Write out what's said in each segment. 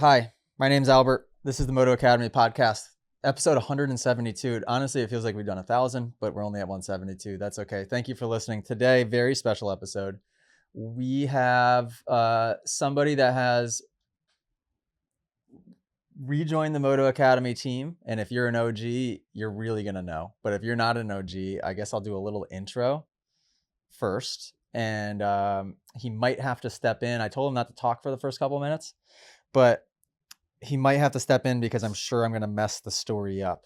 Hi, my name's Albert. This is the Moto Academy podcast, episode 172. Honestly, it feels like we've done 1,000, but we're only at 172. That's okay. Thank you for listening. Today, very special episode. We have somebody that has rejoined the Moto Academy team. And if you're an OG, you're really going to know. But if you're not an OG, I guess I'll do a little intro first. And he might have to step in. I told him not to talk for the first couple of minutes, but he might have to step in because I'm sure I'm going to mess the story up.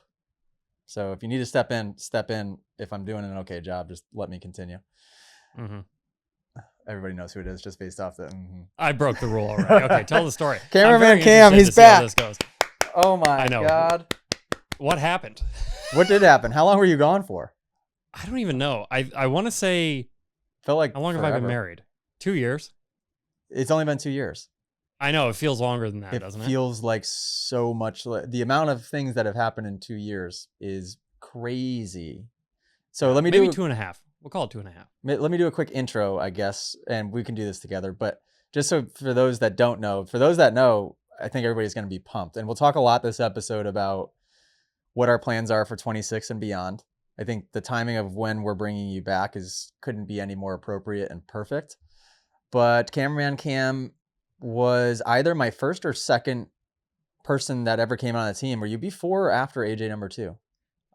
So if you need to step in, step in. If I'm doing an okay job, just let me continue. Mm-hmm. Everybody knows who it is just based off the. I broke the rule already. Okay, tell the story. Cameraman Cam, he's back. This goes. Oh my God. What happened? What did happen? How long were you gone for? I don't even know. I want to say. Felt like how long forever. have I been married? 2 years. It's only been 2 years. I know, it feels longer than that, doesn't it? It feels like so much. The amount of things that have happened in 2 years is crazy. So let me maybe do 2.5. We'll call it 2.5. Let me do a quick intro, I guess, and we can do this together. But just so for those that don't know, for those that know, I think everybody's going to be pumped. And we'll talk a lot this episode about what our plans are for 26 and beyond. I think the timing of when we're bringing you back couldn't be any more appropriate and perfect. But Cameraman Cam was either my first or second person that ever came on the team. Were you before or after AJ number 2?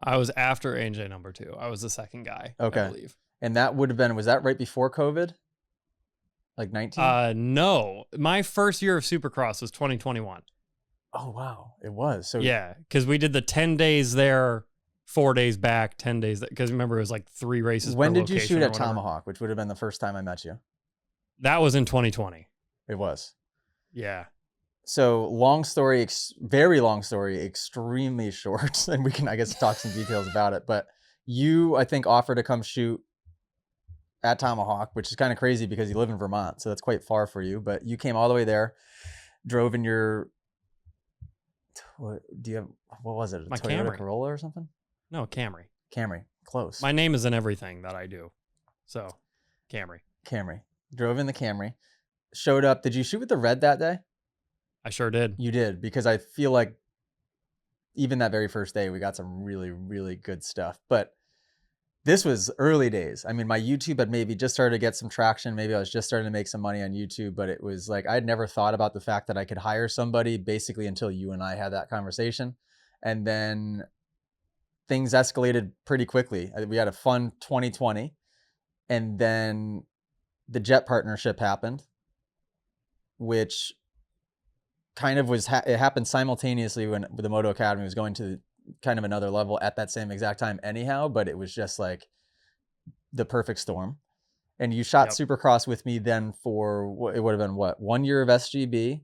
I was after AJ number 2. I was the second guy. Okay. I believe. And that would have been, was that right before COVID? Like 19? No. My first year of Supercross was 2021. Oh, wow. It was. So yeah, because we did the 10 days there, 4 days back, 10 days. Because remember, it was like 3 races. When did you shoot at Tomahawk, which would have been the first time I met you? That was in 2020. It was. Yeah. So long story, very long story, extremely short. And we can, I guess, talk some details about it. But you, I think, offered to come shoot at Tomahawk, which is kind of crazy because you live in Vermont. So that's quite far for you. But you came all the way there, drove in your, what was it? A My Toyota Camry. Corolla or something? No, Camry. Camry. Close. My name is in everything that I do. So, Camry. Drove in the Camry. Showed up. Did you shoot with the red that day? I sure did. You did, because I feel like even that very first day, we got some really, really good stuff. But this was early days. I mean, my YouTube had maybe just started to get some traction. Maybe I was just starting to make some money on YouTube, but it was like, I'd never thought about the fact that I could hire somebody basically until you and I had that conversation. And then things escalated pretty quickly. We had a fun 2020, and then the Jet partnership happened, which kind of was, it happened simultaneously when the Moto Academy was going to kind of another level at that same exact time anyhow, but it was just like the perfect storm. And you shot Supercross with me then for, it would have been what, 1 year of SGB,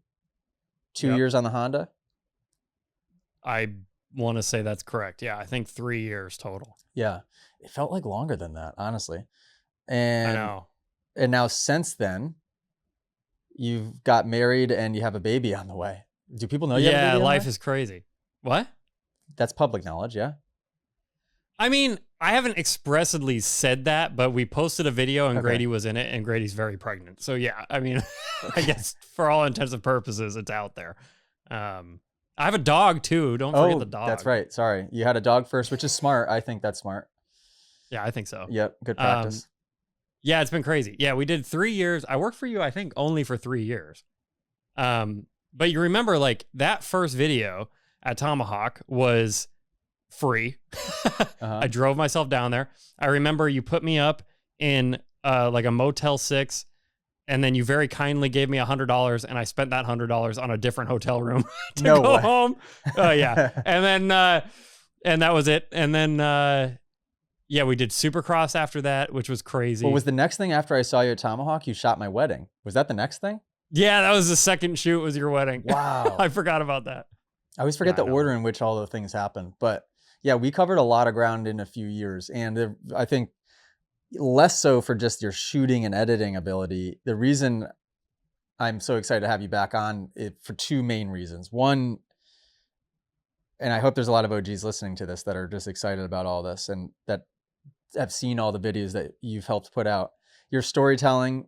2 years on the Honda? I want to say that's correct. Yeah, I think 3 years total. Yeah, it felt like longer than that, honestly. And I know. And now since then, you've got married and you have a baby on the way. Do people know you have a baby on the way? Yeah, life is crazy. What? That's public knowledge, yeah? I mean, I haven't expressly said that, but we posted a video and Grady was in it, and Grady's very pregnant. So yeah, I mean, I guess for all intents and purposes, it's out there. I have a dog too. Don't forget the dog. That's right. Sorry. You had a dog first, which is smart. I think that's smart. Yeah, I think so. Yep. Good practice. Yeah, it's been crazy. Yeah, we did 3 years. I worked for you, I think, only for 3 years. But you remember, like, that first video at Tomahawk was free. I drove myself down there. I remember you put me up in like a Motel 6, and then you very kindly gave me $100, and I spent that $100 on a different hotel room to go home. Yeah. And then, and that was it. And then, yeah, we did Supercross after that, which was crazy. Well, was the next thing after I saw you at Tomahawk, you shot my wedding? Was that the next thing? Yeah, that was the second shoot, was your wedding. Wow. I forgot about that. I always forget the order in which all the things happen. But yeah, we covered a lot of ground in a few years. And I think less so for just your shooting and editing ability. The reason I'm so excited to have you back on it for 2 main reasons. One, and I hope there's a lot of OGs listening to this that are just excited about all this and that have seen all the videos that you've helped put out. Your storytelling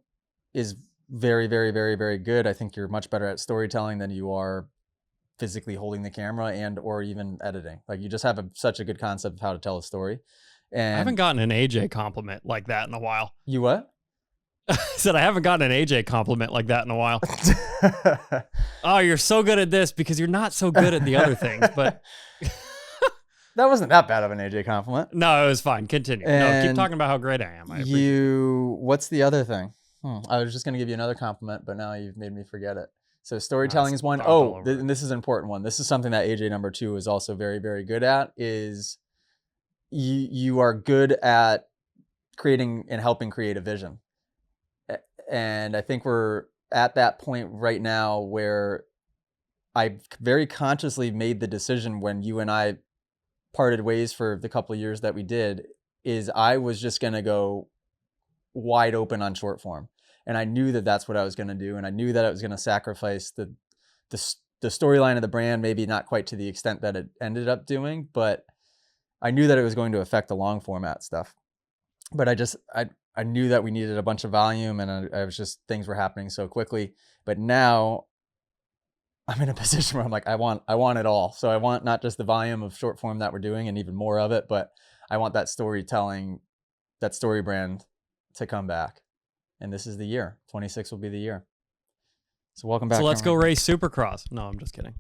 is very, very, very, very good. I think you're much better at storytelling than you are physically holding the camera and or even editing. Like you just have such a good concept of how to tell a story. I haven't And gotten an AJ compliment like that in a while. you what? I said I haven't gotten an AJ compliment like that in a while. Oh, you're so good at this because you're not so good at the other things. But that wasn't that bad of an AJ compliment. no, it was fine. Continue. No, keep talking about how great I am. I appreciate What's the other thing? I was just going to give you another compliment, but now you've made me forget it. So storytelling is one. Oh, and this is an important one. This is something that AJ number 2 is also very, very good at, is you are good at creating and helping create a vision. And I think we're at that point right now where I very consciously made the decision when you and I parted ways for the couple of years that we did, is I was just going to go wide open on short form. And I knew that that's what I was going to do. And I knew that I was going to sacrifice the storyline of the brand, maybe not quite to the extent that it ended up doing, but I knew that it was going to affect the long format stuff. But I knew that we needed a bunch of volume, and I was just, things were happening so quickly. But now I'm in a position where I'm like, I want it all. So I want not just the volume of short form that we're doing and even more of it, but I want that storytelling, that story brand to come back. And this is the year. 26 will be the year. So welcome back. So let's go race Supercross. No, I'm just kidding.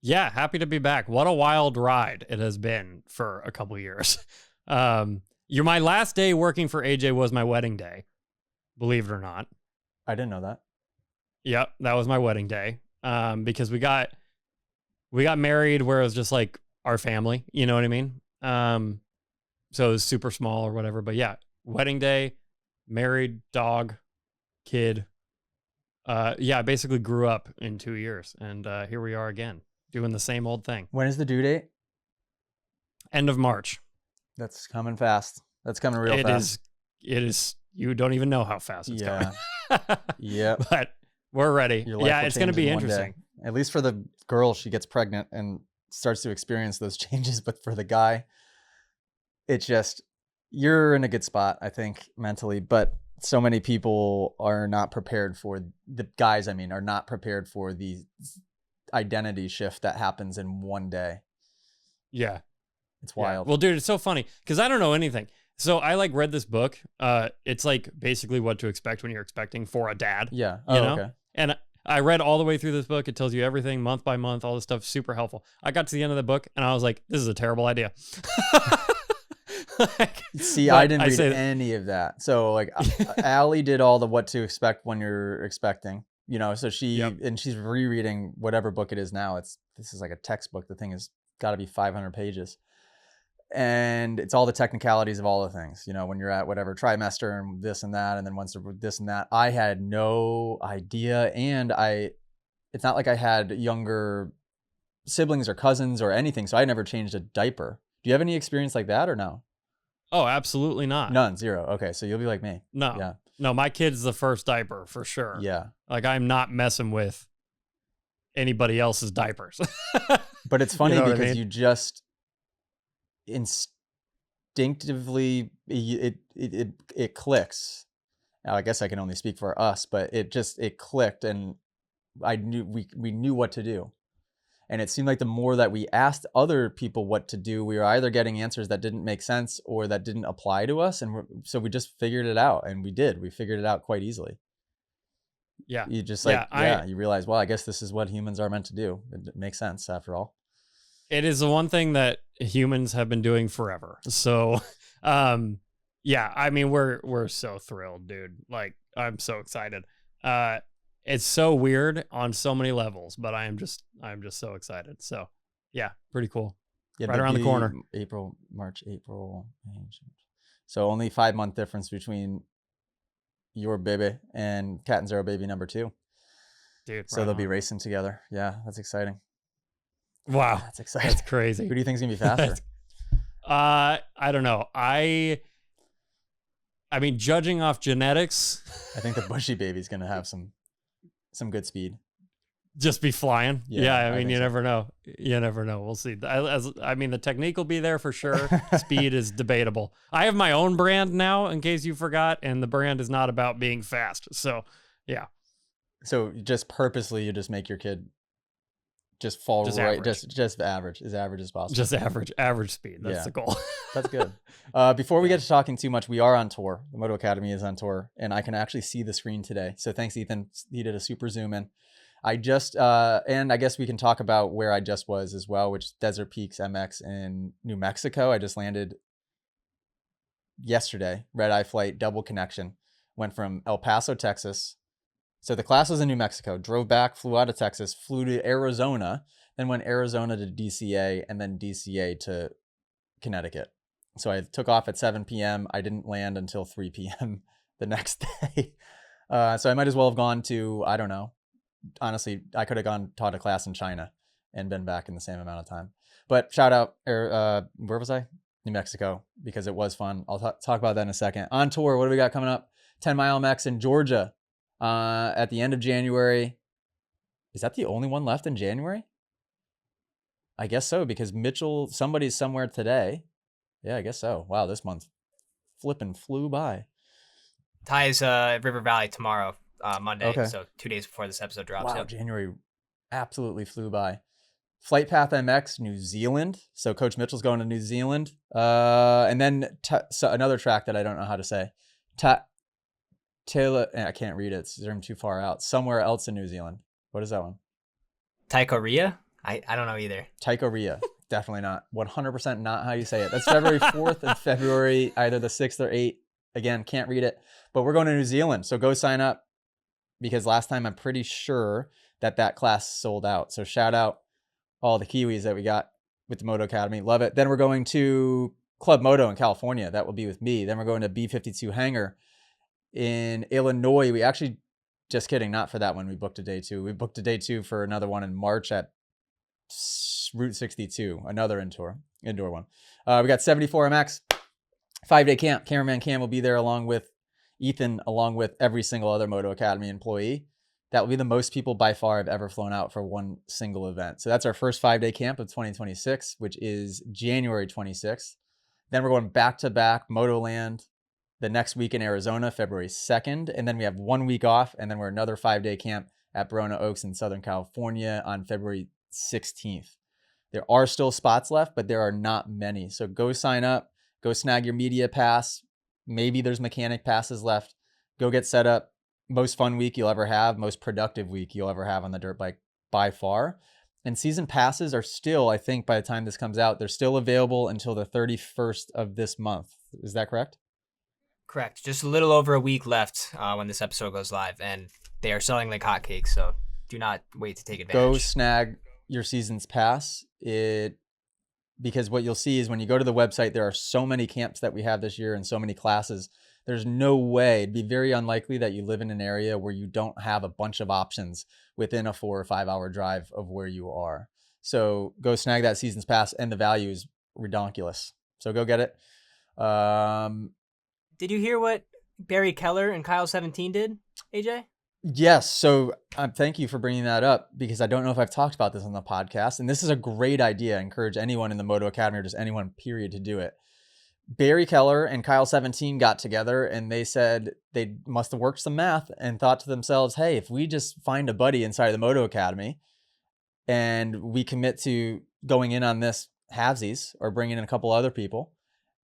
Yeah, happy to be back. What a wild ride it has been for a couple years. My last day working for AJ was my wedding day, believe it or not. I didn't know that. Yep, that was my wedding day. Because we got married where it was just like our family, you know what I mean? So it was super small or whatever. But yeah, wedding day, married, dog, kid. I basically grew up in 2 years, and here we are again doing the same old thing. When is the due date? End of March. That's coming fast. That's coming real fast. It is. You don't even know how fast it's coming. Yeah. But we're ready. Yeah, it's going to be interesting. At least for the girl, she gets pregnant and starts to experience those changes. But for the guy, it's just, you're in a good spot, I think, mentally. But so many people are not prepared for, the guys, I mean, are not prepared for the identity shift that happens in one day. Yeah. It's wild. Yeah. Well, dude, it's so funny because I don't know anything. So I read this book. It's like basically what to expect when you're expecting for a dad. Yeah. You know? Okay. And I read all the way through this book. It tells you everything month by month, all this stuff, super helpful. I got to the end of the book and I was like, this is a terrible idea. See, I didn't read any of that. So Allie did all the what to expect when you're expecting, so and she's rereading whatever book it is now. This is like a textbook. The thing has got to be 500 pages. And it's all the technicalities of all the things, when you're at whatever trimester and this and that. And then once this and that, I had no idea. And it's not like I had younger siblings or cousins or anything. So I never changed a diaper. Do you have any experience like that or no? Oh, absolutely not. None, zero. Okay. So you'll be like me. No. Yeah. No, my kid's the first diaper for sure. Yeah. I'm not messing with anybody else's diapers. But it's funny because you just instinctively it clicks. Now I guess I can only speak for us, but it clicked, and I knew we knew what to do. And it seemed like the more that we asked other people what to do, we were either getting answers that didn't make sense or that didn't apply to us. And so we just figured it out, and we figured it out quite easily. Yeah. You just you realize, well, I guess this is what humans are meant to do. It makes sense after all. It is the one thing that humans have been doing forever. So, I mean, we're so thrilled, dude. I'm so excited. It's so weird on so many levels, but I'm just so excited. So, yeah, pretty cool. Yeah, right around the corner. March, April. So only 5-month difference between your baby and Cat and Zero baby number 2. Dude, so they'll be racing together. Yeah, that's exciting. Wow, that's exciting. That's crazy. Who do you think's gonna be faster? I don't know. I mean, judging off genetics, I think the Bushy baby's gonna have some good speed. Just be flying. Yeah, I mean, you so. Never know. You never know. We'll see. I mean, the technique will be there for sure. Speed is debatable. I have my own brand now, in case you forgot, and the brand is not about being fast. So, yeah. So just purposely, you just make your kid just fall Just right, average. just average, as average as possible. Just average speed. That's Yeah. the goal. That's good. Before we get to talking too much, we are on tour. The Moto Academy is on tour, and I can actually see the screen today. So thanks, Ethan. He did a super zoom in. I just, and I guess we can talk about where I just was as well, which is Desert Peaks MX in New Mexico. I just landed yesterday, red eye flight, double connection. Went from El Paso, Texas. So the class was in New Mexico, drove back, flew out of Texas, flew to Arizona, then went Arizona to DCA, and then DCA to Connecticut. So I took off at 7 p.m. I didn't land until 3 p.m. the next day. So I might as well have gone to, I don't know. Honestly, I could have gone taught a class in China and been back in the same amount of time. But shout out, where was I? New Mexico, because it was fun. I'll talk about that in a second. On tour, what do we got coming up? 10 Mile MX in Georgia at the end of January. Is that the only one left in January? I guess so, because Mitchell, somebody's somewhere today. Yeah, I guess so. Wow, this month flipping flew by. Ty's River Valley tomorrow, Monday. Okay. So 2 days before this episode drops. Wow, Yep. January absolutely flew by. Flight Path MX, New Zealand. So Coach Mitchell's going to New Zealand. And then so another track that I don't know how to say. Taylor, I can't read it. It's too far out. Somewhere else in New Zealand. What is that one? Taikoria? I don't know either. Taikoria. Definitely not. 100% not how you say it. That's February 4th and February either the 6th or 8th. Again, can't read it. But we're going to New Zealand. So go sign up, because last time I'm pretty sure that class sold out. So shout out all the Kiwis that we got with the Moto Academy. Love it. Then we're going to Club Moto in California. That will be with me. Then we're going to B52 Hangar in Illinois. We actually, just kidding, not for that one. We booked a day 2. We booked a day 2 for another one in March at Route 62, another indoor one. We got 74 MX, 5-day camp. Cameraman Cam will be there along with Ethan, along with every single other Moto Academy employee. That will be the most people by far I've ever flown out for one single event. So that's our first 5-day camp of 2026, which is January 26th. Then we're going back to back Motoland the next week in Arizona, February 2nd. And then we have 1 week off. And then we're another 5-day camp at Barona Oaks in Southern California on February 16th. There are still spots left, but there are not many. So go sign up, go snag your media pass. Maybe there's mechanic passes left. Go get set up. Most fun week you'll ever have, most productive week you'll ever have on the dirt bike by far. And season passes are still, I think by the time this comes out, they're still available until the 31st of this month. Is that correct? Correct. Just a little over a week left when this episode goes live, and they are selling like hotcakes. So do not wait to take advantage. Go snag your season's pass. Because what you'll see is when you go to the website, there are so many camps that we have this year and so many classes. There's no way, it'd be very unlikely that you live in an area where you don't have a bunch of options within a 4 or 5 hour drive of where you are. So go snag that season's pass, and the value is redonkulous. So go get it. Did you hear what Barry Keller and Kyle 17 did, AJ? Yes. So thank you for bringing that up, because I don't know if I've talked about this on the podcast. And this is a great idea. I encourage anyone in the Moto Academy, or just anyone period, to do it. Barry Keller and Kyle 17 got together, and they said they must have worked some math and thought to themselves, hey, if we just find a buddy inside of the Moto Academy and we commit to going in on this halvesies or bringing in a couple other people,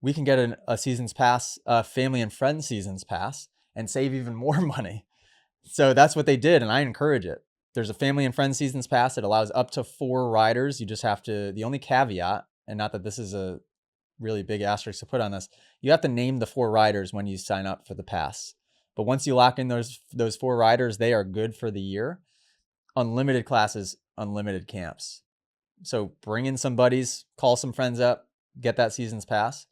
we can get a season's pass, a family and friends season's pass, and save even more money. So that's what they did, and I encourage it. There's a family and friends season's pass. It allows up to 4 riders. You just have to, the only caveat, and not that this is a really big asterisk to put on this, you have to name the 4 riders when you sign up for the pass. But once you lock in those 4 riders, they are good for the year. Unlimited classes, unlimited camps. So bring in some buddies, call some friends up, get that season's pass,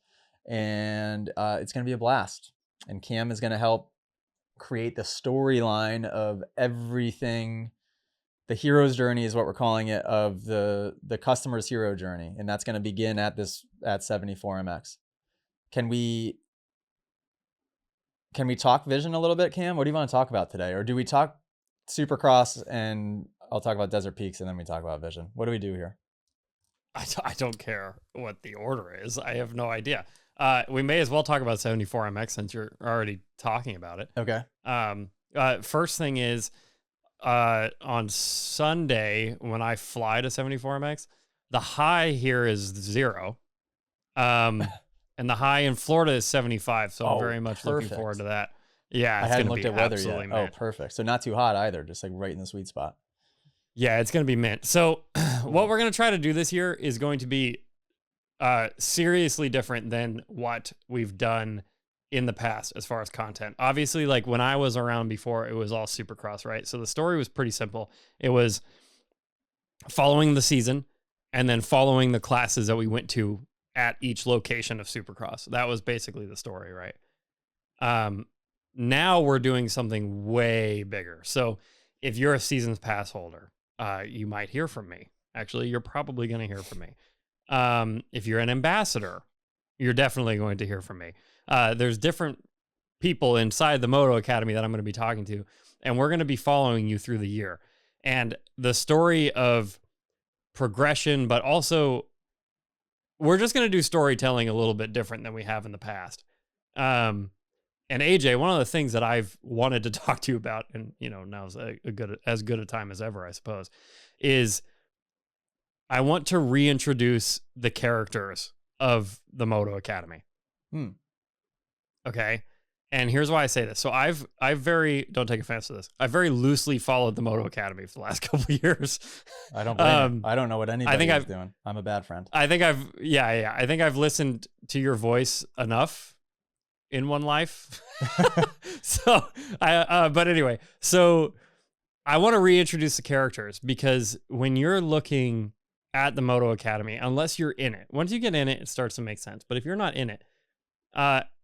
and it's going to be a blast. And Cam is going to help create the storyline of everything. The hero's journey is what we're calling it, of the customer's hero journey. And that's going to begin at 74 MX. Can we talk vision a little bit, Cam? What do you want to talk about today? Or do we talk Supercross and I'll talk about Desert Peaks and then we talk about vision? What do we do here? I don't care what the order is. I have no idea. We may as well talk about 74 MX since you're already talking about it. Okay. First thing is, on Sunday when I fly to 74MX, the high here is 0. And the high in Florida is 75. So I'm very much looking forward to that. Yeah, I it's hadn't going to looked be at weather absolutely yet. mint. Oh, perfect. So not too hot either, just like right in the sweet spot. Yeah, it's going to be mint. So what we're going to try to do this year is going to be seriously different than what we've done in the past as far as content. Obviously, like when I was around before, it was all Supercross, right? So the story was pretty simple. It was following the season and then following the classes that we went to at each location of Supercross. That was basically the story, right? Now we're doing something way bigger. So if you're a season's pass holder, you might hear from me. Actually, you're probably going to hear from me. If you're an ambassador, you're definitely going to hear from me. There's different people inside the Moto Academy that I'm going to be talking to, and we're going to be following you through the year. And the story of progression, but also we're just going to do storytelling a little bit different than we have in the past. And AJ, one of the things that I've wanted to talk to you about, and now's as good a time as ever, I suppose, is I want to reintroduce the characters of the Moto Academy. Okay. And here's why I say this. So I've don't take offense to this. I've very loosely followed the Moto Academy for the last couple of years. I don't blame you. I don't know what anybody is doing. I'm a bad friend. I think I've listened to your voice enough in one life. So but anyway, so I want to reintroduce the characters because when you're looking at the Moto Academy, unless you're in it, once you get in it, it starts to make sense. But if you're not in it,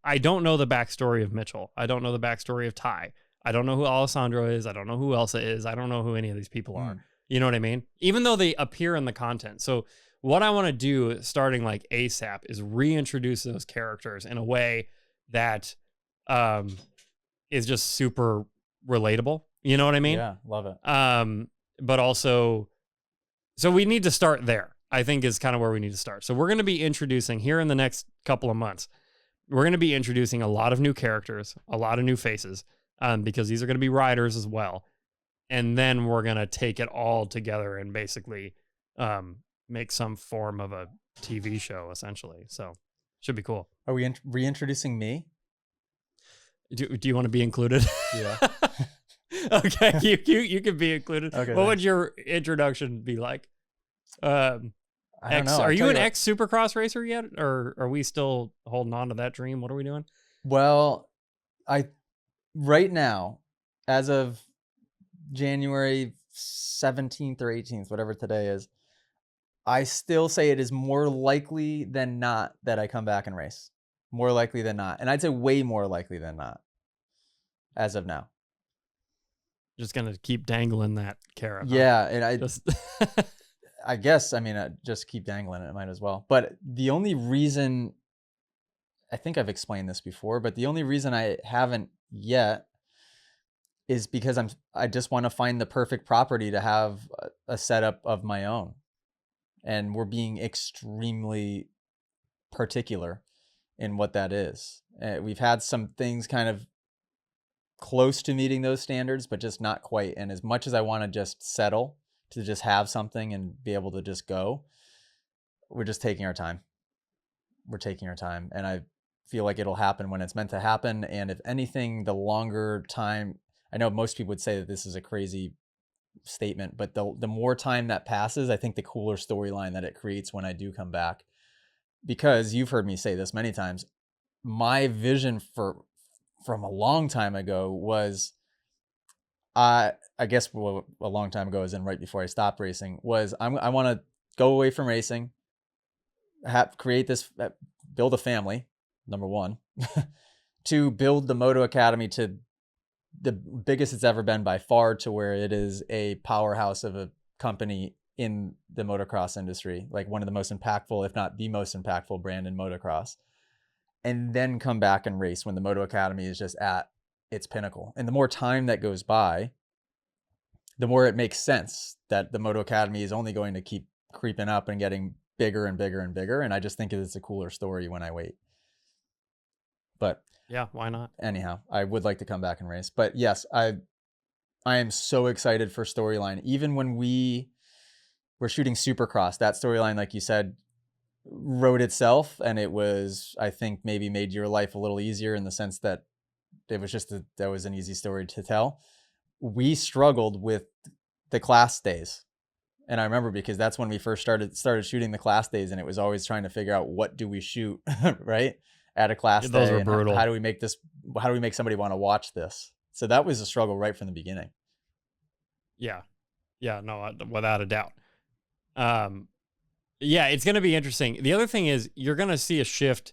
I don't know the backstory of Mitchell. I don't know the backstory of Ty. I don't know who Alessandro is. I don't know who Elsa is. I don't know who any of these people are. You know what I mean? Even though they appear in the content. So what I want to do starting like ASAP is reintroduce those characters in a way that is just super relatable. You know what I mean? Yeah, love it. But also, so we need to start there, I think is kind of where we need to start. So we're going to be introducing here in the next couple of months, we're going to be introducing a lot of new characters, a lot of new faces, because these are going to be riders as well. And then we're going to take it all together and basically make some form of a TV show, essentially. So should be cool. Are we reintroducing me? Do you want to be included? Yeah. Okay, you can be included. Okay, what would your introduction be like? I don't know. Are you an ex Supercross racer yet, or are we still holding on to that dream? What are we doing? Well, right now, as of January 17th or 18th, whatever today is, I still say it is more likely than not that I come back and race. More likely than not. And I'd say way more likely than not as of now. Just going to keep dangling that carrot. Yeah. And I guess, I just keep dangling it. Might as well. But the only reason, I think I've explained this before, but the only reason I haven't yet is because I just want to find the perfect property to have a setup of my own. And we're being extremely particular in what that is. We've had some things kind of close to meeting those standards, but just not quite. And as much as I want to just settle to just have something and be able to just go, we're just taking our time. We're taking our time. And I feel like it'll happen when it's meant to happen. And if anything, the longer time, I know most people would say that this is a crazy statement, but the more time that passes, I think the cooler storyline that it creates when I do come back. Because you've heard me say this many times, my vision from a long time ago was, I guess a long time ago, as in right before I stopped racing, was I want to go away from racing, create this, build a family, number one, to build the Moto Academy to the biggest it's ever been by far, to where it is a powerhouse of a company in the motocross industry, like one of the most impactful, if not the most impactful brand in motocross, and then come back and race when the Moto Academy is just at its pinnacle. And the more time that goes by, the more it makes sense that the Moto Academy is only going to keep creeping up and getting bigger and bigger and bigger. And I just think it's a cooler story when I wait. But yeah, why not? Anyhow, I would like to come back and race. But yes, I am so excited for storyline. Even when we were shooting Supercross, that storyline, like you said, wrote itself, and it was, I think, maybe made your life a little easier in the sense that it was just that was an easy story to tell. We struggled with the class days. And I remember because that's when we first started shooting the class days, and it was always trying to figure out what do we shoot, right? At a class Those day. were And brutal. how do we make this, how do we make somebody want to watch this? So that was a struggle right from the beginning. Yeah. Yeah, no, without a doubt. Yeah, it's going to be interesting. The other thing is you're going to see a shift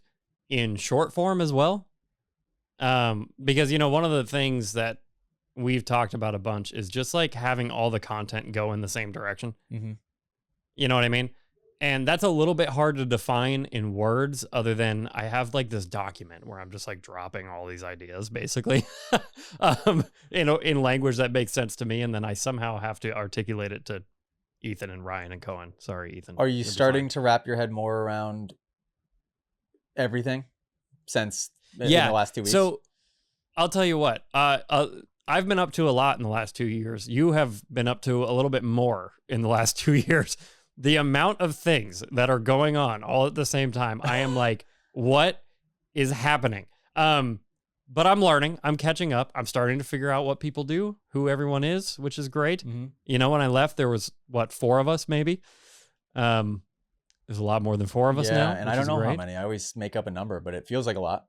in short form as well. Because, you know, one of the things that we've talked about a bunch is just like having all the content go in the same direction. Mm-hmm. You know what I mean? And that's a little bit hard to define in words, other than I have like this document where I'm just like dropping all these ideas basically, you know, in language that makes sense to me. And then I somehow have to articulate it to Ethan and Ryan and Cohen. Sorry, Ethan. Are you starting to wrap your head more around everything since in the last 2 weeks? So I'll tell you what, I've been up to a lot in the last 2 years. You have been up to a little bit more in the last 2 years. The amount of things that are going on all at the same time, I am like, what is happening? But I'm learning. I'm catching up. I'm starting to figure out what people do, who everyone is, which is great. Mm-hmm. You know, when I left, there was, 4 of us maybe? There's a lot more than 4 of us now. And I don't know how many. I always make up a number, but it feels like a lot.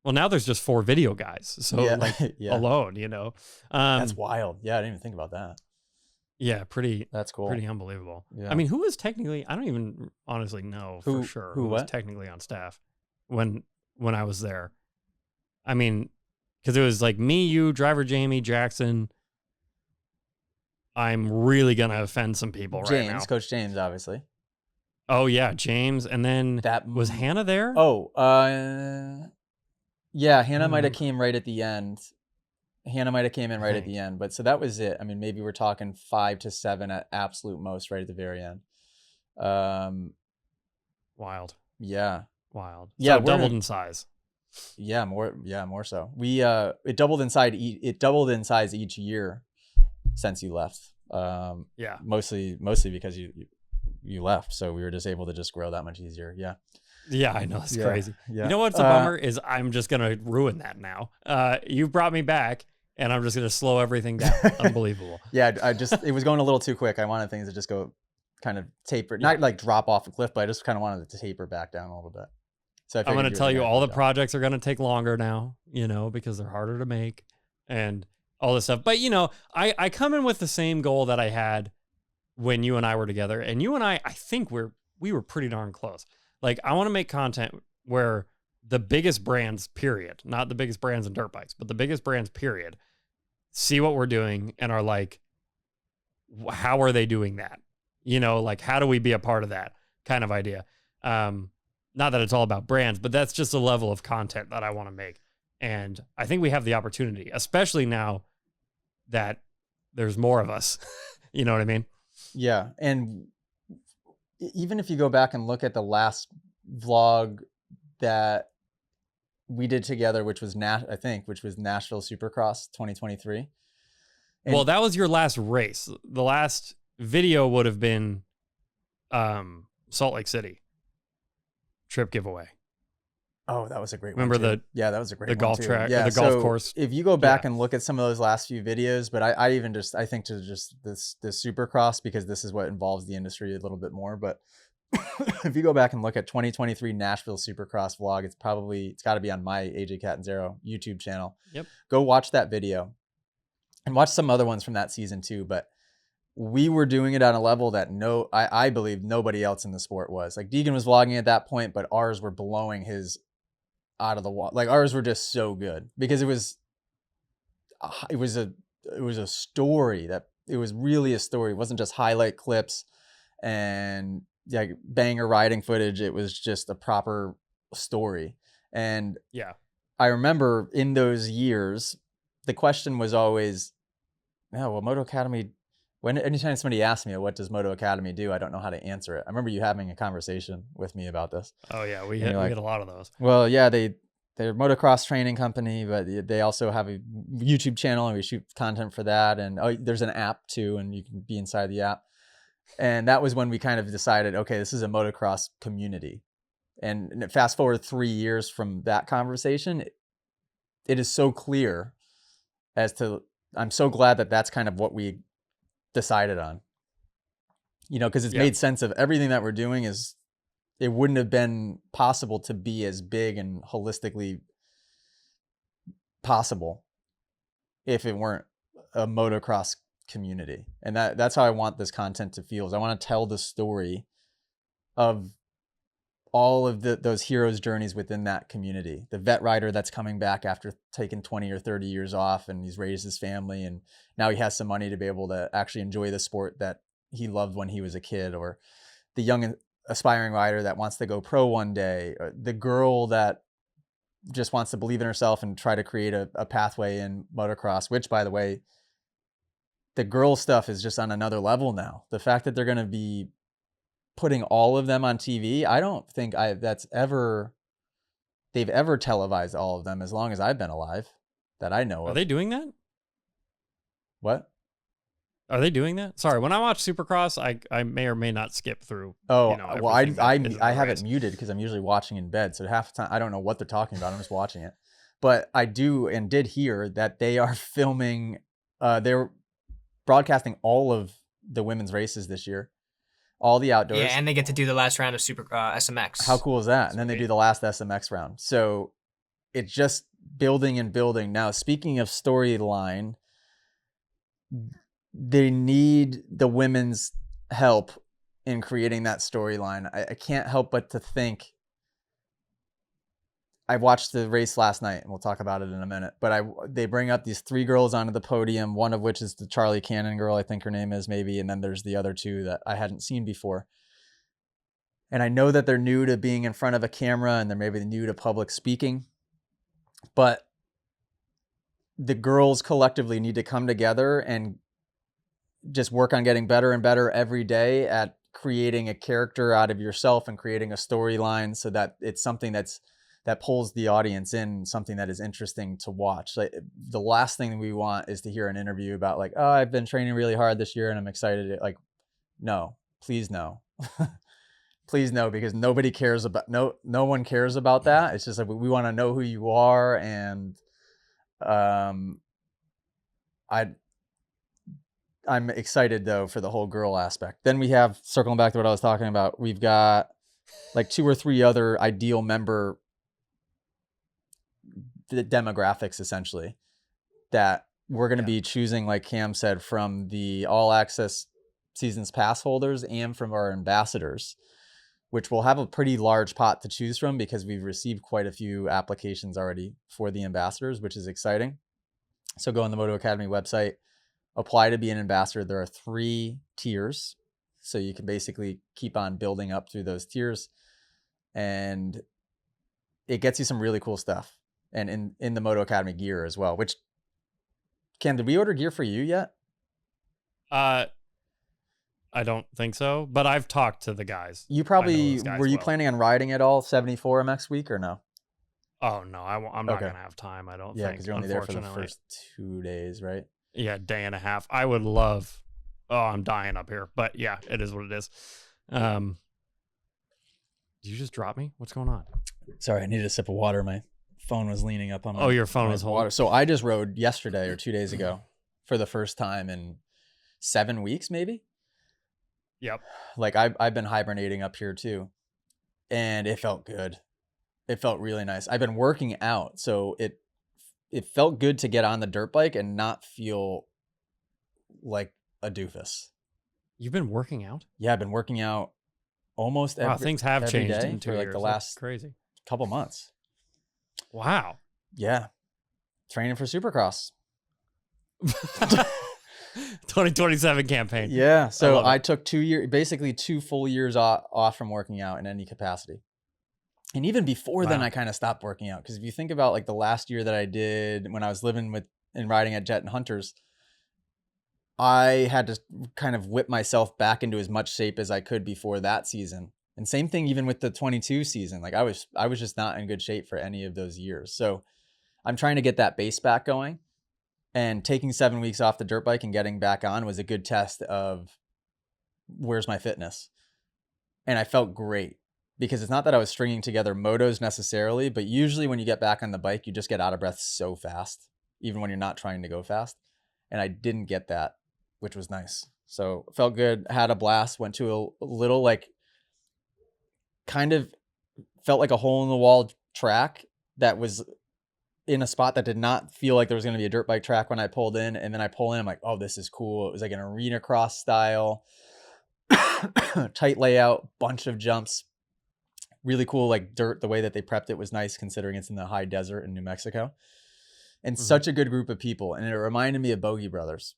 Well, now there's just 4 video guys. So like alone, you know. That's wild. Yeah, I didn't even think about that. Yeah, That's cool. Pretty unbelievable. Yeah. I mean, who was technically, I don't even honestly know for sure who was technically on staff when I was there. I mean, because it was like me, you, driver Jamie, Jackson. I'm really going to offend some people right now. Coach James, obviously. Oh, yeah, James. And then was Hannah there? Oh, yeah, Hannah might have came right at the end. Hannah might have came in right at the end, but so that was it. I mean, maybe we're talking 5 to 7 at absolute most right at the very end. Wild. Yeah. Wild. Yeah, so doubled in size. Yeah, more so. We it doubled in size each year since you left. Yeah. Mostly because you left, so we were just able to just grow that much easier. Yeah. Yeah, I know. It's crazy. Yeah. You know what's a bummer is I'm just going to ruin that now. You brought me back, and I'm just going to slow everything down. Unbelievable. Yeah, it was going a little too quick. I wanted things to just go kind of taper, not like drop off a cliff, but I just kind of wanted it to taper back down a little bit. So I'm going to tell you all the projects are going to take longer now, you know, because they're harder to make and all this stuff. But, you know, I come in with the same goal that I had when you and I were together. And you and I think we were pretty darn close. Like, I want to make content where the biggest brands, period, not the biggest brands in dirt bikes, but the biggest brands, period, see what we're doing and are like, how are they doing that? You know, like, how do we be a part of that kind of idea? Not that it's all about brands, but that's just a level of content that I want to make. And I think we have the opportunity, especially now that there's more of us. You know what I mean? Yeah. And even if you go back and look at the last vlog that we did together, which was Nashville Supercross 2023. Well, that was your last race. The last video would have been Salt Lake City trip giveaway. Oh, that was a great one. Remember that was a great the one golf too. track, yeah, the golf course. If you go back and look at some of those last few videos, but I think to just this Supercross, because this is what involves the industry a little bit more. But if you go back and look at 2023 Nashville Supercross vlog, it's got to be on my AJ Cat and Zero YouTube channel. Yep. Go watch that video and watch some other ones from that season too. But we were doing it on a level that I believe nobody else in the sport was. Like, Deegan was vlogging at that point, but ours were blowing his out of the wall. Like, ours were just so good because it was a story it was really a story. It wasn't just highlight clips and like banger riding footage. It was just a proper story. And yeah, I remember in those years, the question was always, Moto Academy, anytime somebody asks me, what does Moto Academy do? I don't know how to answer it. I remember you having a conversation with me about this. Oh yeah, we had a lot of those. Well, yeah, they they're a motocross training company, but they also have a YouTube channel and we shoot content for that. And there's an app too, and you can be inside the app. And that was when we kind of decided, okay, this is a motocross community. And fast forward 3 years from that conversation, it is so clear as to, I'm so glad that that's kind of what we decided on, because it's Yeah. made sense of everything that we're doing. It wouldn't have been possible to be as big and holistically possible if it weren't a motocross community. And that's how I want this content to feel, is I want to tell the story of all of those heroes' journeys within that community. The vet rider that's coming back after taking 20 or 30 years off, and he's raised his family and now he has some money to be able to actually enjoy the sport that he loved when he was a kid, or the young aspiring rider that wants to go pro one day, or the girl that just wants to believe in herself and try to create a pathway in motocross, which, by the way, the girl stuff is just on another level now. The fact that they're going to be putting all of them on TV, I don't think they've ever televised all of them as long as I've been alive, that I know of. Are they doing that? What? Are they doing that? Sorry, when I watch Supercross, I may or may not skip through. Oh, well, I have it muted because I'm usually watching in bed. So half the time I don't know what they're talking about. I'm just watching it. But I do and did hear that they are filming, they're broadcasting all of the women's races this year, all the outdoors. Yeah, and they get to do the last round of SMX. How cool is that? And then they do the last SMX round. So it's just building and building. Now, speaking of storyline, they need the women's help in creating that storyline. I can't help but to think, I watched the race last night and we'll talk about it in a minute, but they bring up these 3 girls onto the podium, one of which is the Charlie Cannon girl, I think her name is, maybe, and then there's the other 2 that I hadn't seen before. And I know that they're new to being in front of a camera and they're maybe new to public speaking, but the girls collectively need to come together and just work on getting better and better every day at creating a character out of yourself and creating a storyline so that it's something that pulls the audience in, something that is interesting to watch. Like, the last thing we want is to hear an interview about like, oh, I've been training really hard this year and I'm excited. Like, no, please no. Please no, because nobody cares about, no one cares about that. It's just like, we want to know who you are. And I'm excited though for the whole girl aspect. Then we have, circling back to what I was talking about, we've got like 2 or 3 other ideal member demographics essentially that we're going to be choosing, like Cam said, from the all access seasons pass holders and from our ambassadors, which will have a pretty large pot to choose from because we've received quite a few applications already for the ambassadors, which is exciting. So go on the Moto Academy website, apply to be an ambassador. There are 3 tiers. So you can basically keep on building up through those tiers, and it gets you some really cool stuff. And in the Moto Academy gear as well, which, Cam, did we order gear for you yet? I don't think so, but I've talked to the guys. You probably, were you planning on riding at all 74 MX week or no? Oh no, I'm not going to have time. I don't think. Yeah, because you're only there for the first 2 days, right? Yeah, day and a half. I would love. Oh, I'm dying up here, but yeah, it is what it is. Did you just drop me? What's going on? Sorry, I needed a sip of water. My phone was leaning up on my. Oh, your phone was holding water. So I just rode yesterday or 2 days ago for the first time in 7 weeks, maybe. Yep. Like I've been hibernating up here too, and it felt good. It felt really nice. I've been working out, so it felt good to get on the dirt bike and not feel like a doofus. You've been working out? Yeah, I've been working out almost every. Wow, things have every changed day in 2 for like years. the last That's crazy couple months. Wow. Yeah, training for Supercross. 2027 campaign. Yeah, so I took 2 years, basically 2 full years off from working out in any capacity. And even before then, I kind of stopped working out. Because if you think about like the last year that I did when I was living with and riding at Jet and Hunters, I had to kind of whip myself back into as much shape as I could before that season. And same thing even with the 22 season. Like I was just not in good shape for any of those years. So I'm trying to get that base back going, and taking 7 weeks off the dirt bike and getting back on was a good test of where's my fitness. And I felt great, because it's not that I was stringing together motos necessarily, but usually when you get back on the bike, you just get out of breath so fast, even when you're not trying to go fast. And I didn't get that, which was nice. So felt good, had a blast, went to a little, like, kind of felt like a hole in the wall track that was in a spot that did not feel like there was going to be a dirt bike track when I pulled in. And then I pull in, I'm like, oh, this is cool. It was like an arena cross style, tight layout, bunch of jumps, really cool, like dirt. The way that they prepped it was nice, considering it's in the high desert in New Mexico, and such a good group of people. And it reminded me of Bogey Brothers,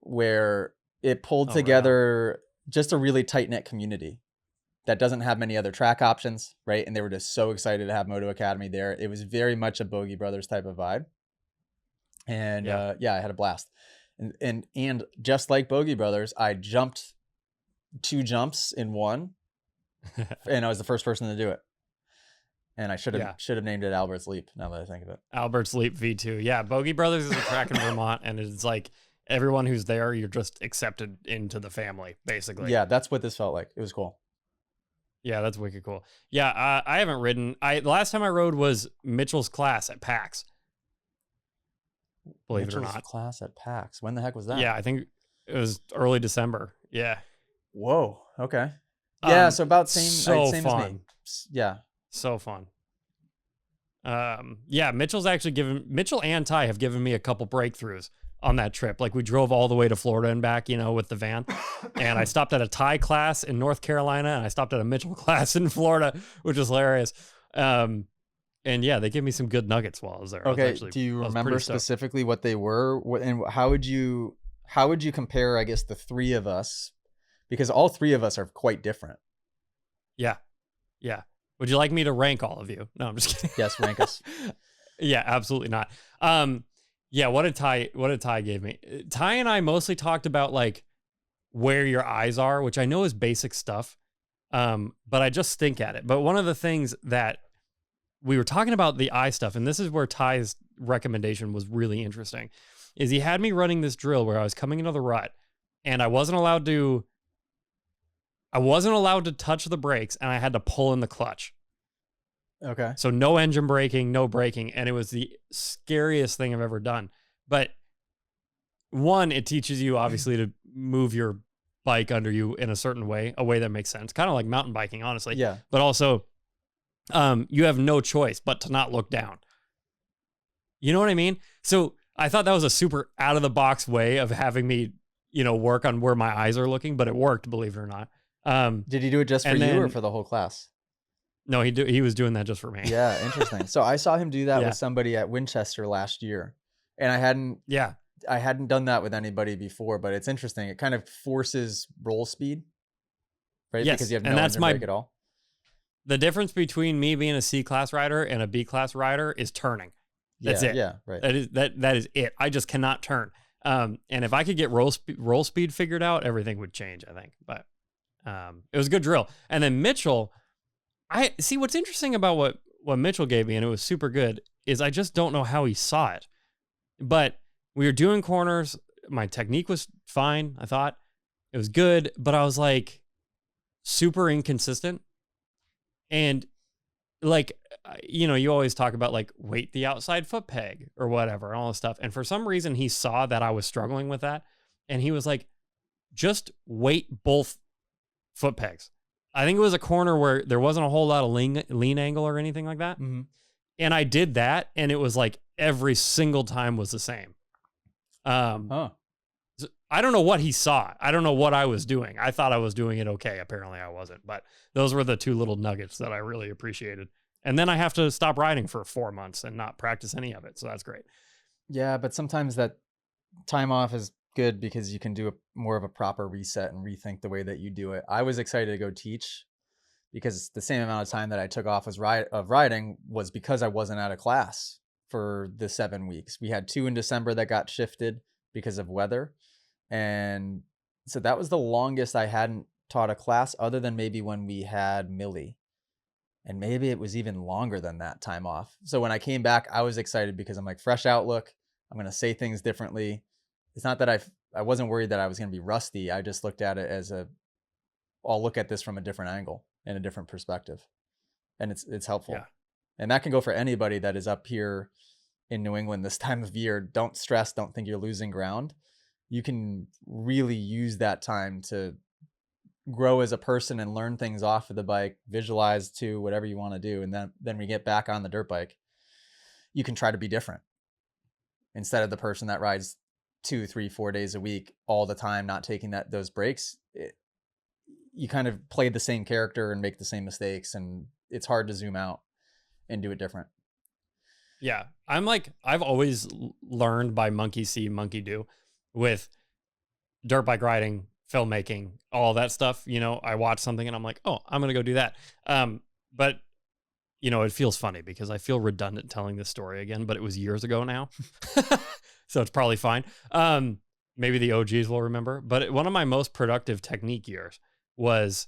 where it pulled together just a really tight knit community that doesn't have many other track options, right? And they were just so excited to have Moto Academy there. It was very much a Bogey Brothers type of vibe. And I had a blast. And just like Bogey Brothers, I jumped 2 jumps in one, and I was the first person to do it. And I should have named it Albert's Leap, now that I think of it. Albert's Leap V2. Yeah, Bogey Brothers is a track in Vermont, and it's like everyone who's there, you're just accepted into the family, basically. Yeah, that's what this felt like. It was cool. Yeah, that's wicked cool. Yeah, I haven't ridden. The last time I rode was Mitchell's class at PAX. Believe it or not. Class at PAX. When the heck was that? Yeah, I think it was early December. Yeah. Whoa. Okay. Yeah. So about same fun. As me. Yeah. So fun. Yeah, Mitchell and Ty have given me a couple breakthroughs on that trip. Like, we drove all the way to Florida and back, with the van. And I stopped at a Ty class in North Carolina, and I stopped at a Mitchell class in Florida, which was hilarious. And yeah, they gave me some good nuggets while I was there. Okay. Do you remember specifically what they were? And how would you compare, I guess, the three of us? Because all three of us are quite different. Yeah. Yeah. Would you like me to rank all of you? No, I'm just kidding. Yes, rank us. Yeah, absolutely not. Yeah, what did Ty give me? Ty and I mostly talked about like where your eyes are, which I know is basic stuff. But I just stink at it. But one of the things that we were talking about, the eye stuff, and this is where Ty's recommendation was really interesting, is he had me running this drill where I was coming into the rut, and I wasn't allowed to touch the brakes, and I had to pull in the clutch. Okay. So no engine braking, no braking, and it was the scariest thing I've ever done. But one, it teaches you obviously to move your bike under you in a certain way, a way that makes sense, kind of like mountain biking, honestly. Yeah. But also, you have no choice but to not look down. You know what I mean? So I thought that was a super out of the box way of having me, work on where my eyes are looking, but it worked, believe it or not. Did he do it just for you or for the whole class? No, he was doing that just for me. Yeah, interesting. So I saw him do that with somebody at Winchester last year, and I hadn't done that with anybody before, but it's interesting. It kind of forces roll speed, right? Yes, because you have no engine brake at all. The difference between me being a C class rider and a B class rider is turning. That's it. Yeah, right. That is it. I just cannot turn. And if I could get roll speed figured out, everything would change, I think. But it was a good drill. And then Mitchell, I see what's interesting about what Mitchell gave me, and it was super good, is I just don't know how he saw it. But we were doing corners. My technique was fine. I thought it was good, but I was like super inconsistent. And like, you always talk about like weight the outside foot peg or whatever, and all this stuff. And for some reason he saw that I was struggling with that. And he was like, just weight both foot pegs. I think it was a corner where there wasn't a whole lot of lean angle or anything like that. Mm-hmm. And I did that, and it was like every single time was the same. I don't know what he saw. I don't know what I was doing. I thought I was doing it okay. Apparently I wasn't. But those were the two little nuggets that I really appreciated. And then I have to stop riding for 4 months and not practice any of it. So that's great. Yeah, but sometimes that time off is good because you can do more of a proper reset and rethink the way that you do it. I was excited to go teach because the same amount of time that I took off of riding was because I wasn't at a class for the 7 weeks. We had 2 in December that got shifted because of weather. And so that was the longest I hadn't taught a class other than maybe when we had Millie. And maybe it was even longer than that time off. So when I came back, I was excited because I'm like, fresh outlook. I'm going to say things differently. It's not that I wasn't worried that I was going to be rusty. I just looked at it as I'll look at this from a different angle and a different perspective. And it's helpful. Yeah. And that can go for anybody that is up here in New England this time of year. Don't stress, don't think you're losing ground. You can really use that time to grow as a person and learn things off of the bike, visualize too, whatever you want to do. And then we get back on the dirt bike, you can try to be different instead of the person that rides 2, 3, 4 days a week all the time, not taking those breaks. You kind of play the same character and make the same mistakes, and it's hard to zoom out and do it different. Yeah. I've always learned by monkey see, monkey do with dirt bike riding, filmmaking, all that stuff. You know, I watch something and I'm like, oh, I'm going to go do that. But you know, it feels funny because I feel redundant telling this story again, but it was years ago now. So it's probably fine. Maybe the OGs will remember, but one of my most productive technique years was,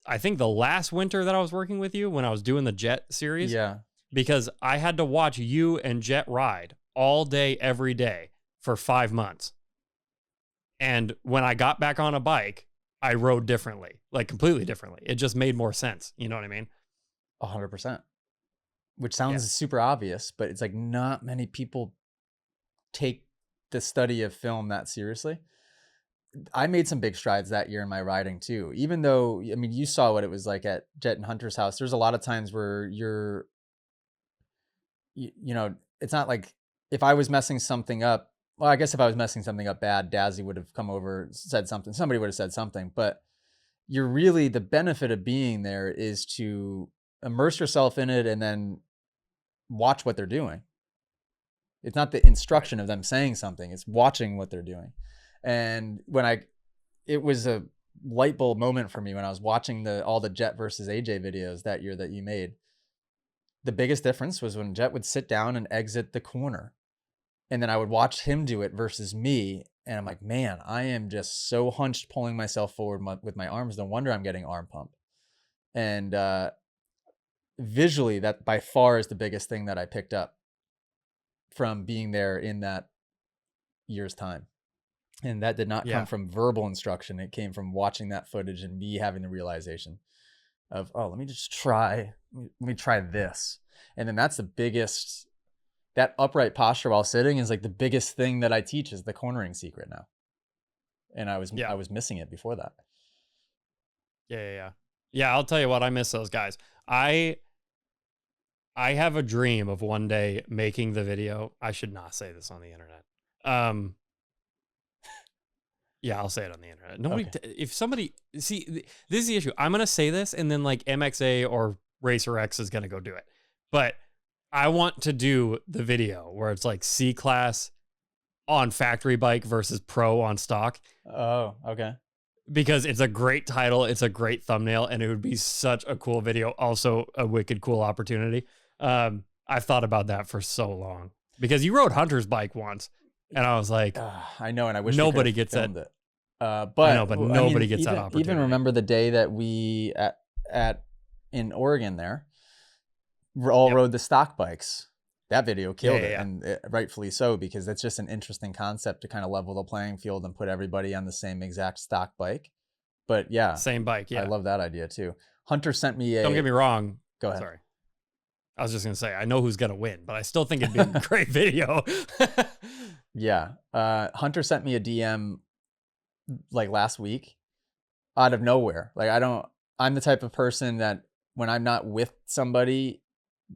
I think, the last winter that I was working with you when I was doing the Jet series. Yeah. Because I had to watch you and Jet ride all day, every day for 5 months. And when I got back on a bike, I rode differently, like completely differently. It just made more sense. You know what I mean? 100%. Which sounds super obvious, but it's like not many people take the study of film that seriously. I made some big strides that year in my riding too. Even though, I mean, you saw what it was like at Jet and Hunter's house. There's a lot of times where you know, it's not like if I was messing something up, well, I guess if I was messing something up bad, Dazzy would have come over, said something, somebody would have said something, but you're really, the benefit of being there is to immerse yourself in it and then watch what they're doing. It's not the instruction of them saying something, it's watching what they're doing. And it was a light bulb moment for me when I was watching all the Jet versus AJ videos that year that you made. The biggest difference was when Jet would sit down and exit the corner, and then I would watch him do it versus me. And I'm like, man, I am just so hunched pulling myself forward with my arms. No wonder I'm getting arm pump. And visually, that by far is the biggest thing that I picked up from being there in that year's time. And that did not come from verbal instruction. It came from watching that footage and me having the realization of, oh, let me try this. And then that's the biggest, that upright posture while sitting is like the biggest thing that I teach is the cornering secret now. And I was missing it before that. Yeah, I'll tell you what, I miss those guys. I have a dream of one day making the video. I should not say this on the internet. Yeah, I'll say it on the internet. Nobody, if somebody, see, this is the issue. I'm going to say this and then like MXA or Racer X is going to go do it. But I want to do the video where it's like C-Class on factory bike versus pro on stock. Oh, okay. Because it's a great title. It's a great thumbnail and it would be such a cool video. Also a wicked cool opportunity. I've thought about that for so long because you rode Hunter's bike once. And I was like, I know, and I wish nobody gets that. But I know, but nobody gets that opportunity. Even remember the day that we in Oregon there, we all rode the stock bikes. That video killed it, and rightfully so, because that's just an interesting concept to kind of level the playing field and put everybody on the same exact stock bike. But yeah, same bike. Yeah, I love that idea too. Hunter sent me Don't get me wrong. Go ahead. Sorry. I was just going to say, I know who's going to win, but I still think it'd be a great video. Yeah. Hunter sent me a DM like last week out of nowhere. Like I'm the type of person that when I'm not with somebody,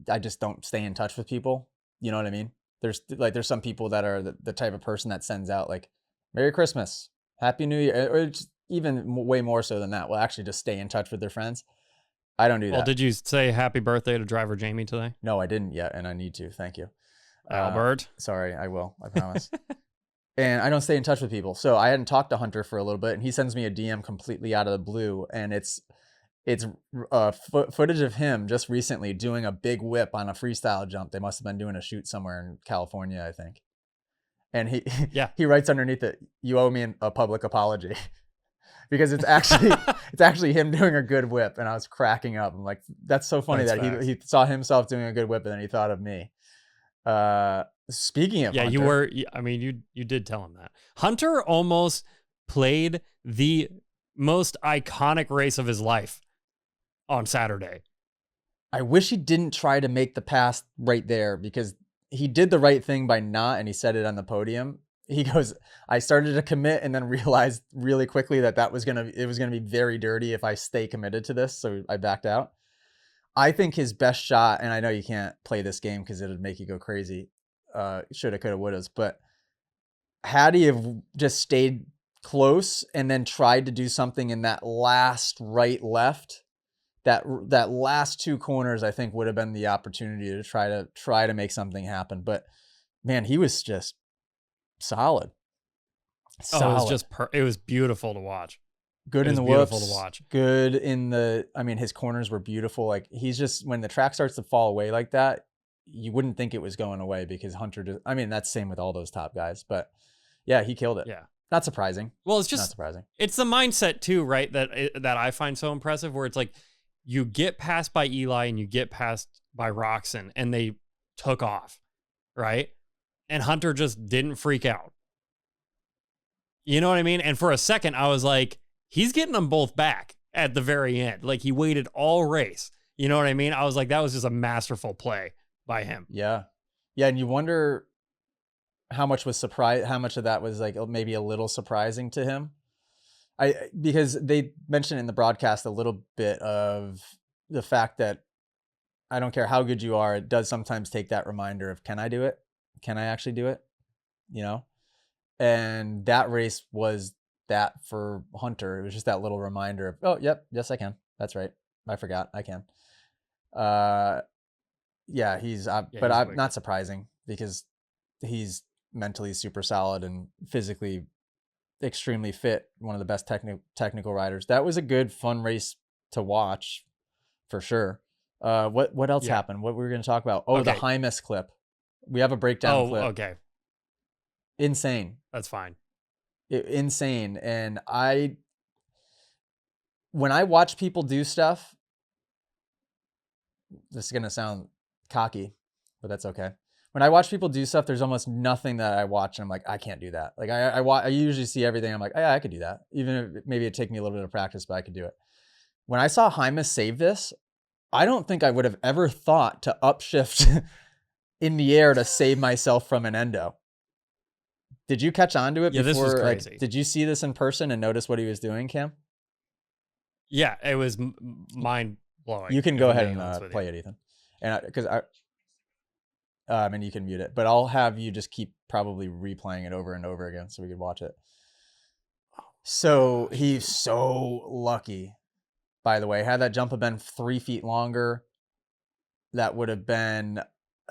I just don't stay in touch with people. You know what I mean? There's some people that are the type of person that sends out like, Merry Christmas, Happy New Year, or even way more so than that. Will actually just stay in touch with their friends. I don't do that. Well, did you say happy birthday to driver Jamie today? No, I didn't yet, and I need to. Thank you. Albert. Sorry, I will. I promise. And I don't stay in touch with people. So I hadn't talked to Hunter for a little bit, and he sends me a DM completely out of the blue, and it's footage of him just recently doing a big whip on a freestyle jump. They must have been doing a shoot somewhere in California, I think. And he writes underneath it, "You owe me a public apology." because it's actually him doing a good whip, and I was cracking up. I'm like, that's so funny That's that he saw himself doing a good whip, and then he thought of me. Speaking of Yeah, Hunter, you were. I mean, you did tell him that. Hunter almost played the most iconic race of his life on Saturday. I wish he didn't try to make the pass right there, because he did the right thing by not, and he said it on the podium. He goes, I started to commit and then realized really quickly that it was gonna be very dirty if I stay committed to this, so I backed out. I think his best shot, and I know you can't play this game because it'd make you go crazy. Shoulda, coulda, wouldas, but had he have just stayed close and then tried to do something in that last right left, that last two corners, I think would have been the opportunity to try to make something happen. But man, he was just solid. Oh, it was just it was beautiful to watch. Good It in was the beautiful whoops. to watch. Good in the. I mean, his corners were beautiful. Like, he's just, when the track starts to fall away like that, you wouldn't think it was going away, because Hunter just. I mean, that's same with all those top guys, but yeah, he killed it. Yeah. Not surprising. Well, it's Not just surprising. it's the mindset too, right? That I find so impressive, where it's like you get passed by Eli and you get passed by Roxon, and they took off, right? And Hunter just didn't freak out. You know what I mean? And for a second, I was like, he's getting them both back at the very end. Like, he waited all race. You know what I mean? I was like, that was just a masterful play by him. Yeah. Yeah, and you wonder how much of that was like maybe a little surprising to him. Because they mentioned in the broadcast a little bit of the fact that I don't care how good you are, it does sometimes take that reminder of, can I do it? Can I actually do it? You know? And that race was that for Hunter. It was just that little reminder of, oh, yep, yes, I can. That's right. I forgot. I can. Yeah, but I'm not surprising, because he's mentally super solid and physically extremely fit. One of the best technical riders. That was a good, fun race to watch for sure. What else happened? What were we going to talk about? Oh, the Hymas clip. We have a breakdown clip. Okay. Insane. That's fine. Insane. And when I watch people do stuff, this is going to sound cocky, but that's okay. When I watch people do stuff, there's almost nothing that I watch and I'm like, I can't do that. Like, I usually see everything. I'm like, yeah, I could do that. Even if maybe it'd take me a little bit of practice, but I could do it. When I saw Hymas save this, I don't think I would have ever thought to upshift in the air to save myself from an endo. Did you catch on to it before? This was crazy. Like, did you see this in person and notice what he was doing, Cam? Yeah, it was mind blowing. You can go ahead and play it, Ethan. And because and you can mute it, but I'll have you just keep probably replaying it over and over again so we could watch it. So he's so lucky, by the way. Had that jump have been 3 feet longer, that would have been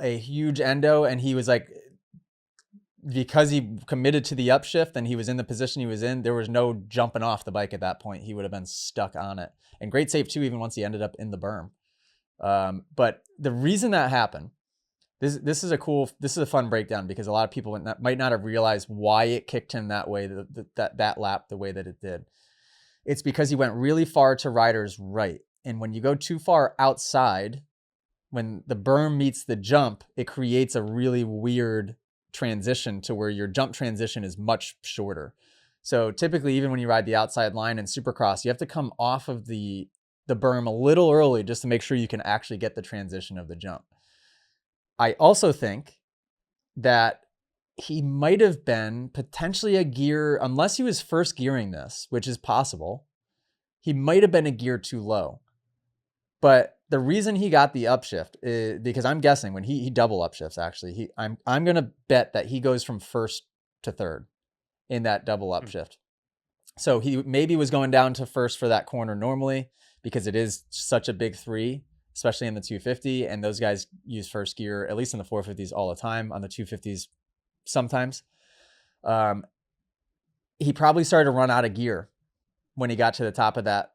a huge endo. And he was like, because he committed to the upshift and he was in the position he was in, there was no jumping off the bike at that point. He would have been stuck on it. And great save too, even once he ended up in the berm. But the reason that happened, this is a fun breakdown, because a lot of people might not have realized why it kicked him that way, that lap the way that it did. It's because he went really far to rider's right. And when you go too far outside, when the berm meets the jump, it creates a really weird transition to where your jump transition is much shorter. So typically, even when you ride the outside line in Supercross, you have to come off of the berm a little early just to make sure you can actually get the transition of the jump. I also think that he might have been potentially a gear, unless he was first gearing this, which is possible, he might have been a gear too low. But the reason he got the upshift is because I'm guessing when he double upshifts, actually, I'm going to bet that he goes from first to third in that double upshift. So he maybe was going down to first for that corner normally, because it is such a big 3, especially in the 250. And those guys use first gear, at least in the 450s, all the time. On the 250s, sometimes. He probably started to run out of gear when he got to the top of that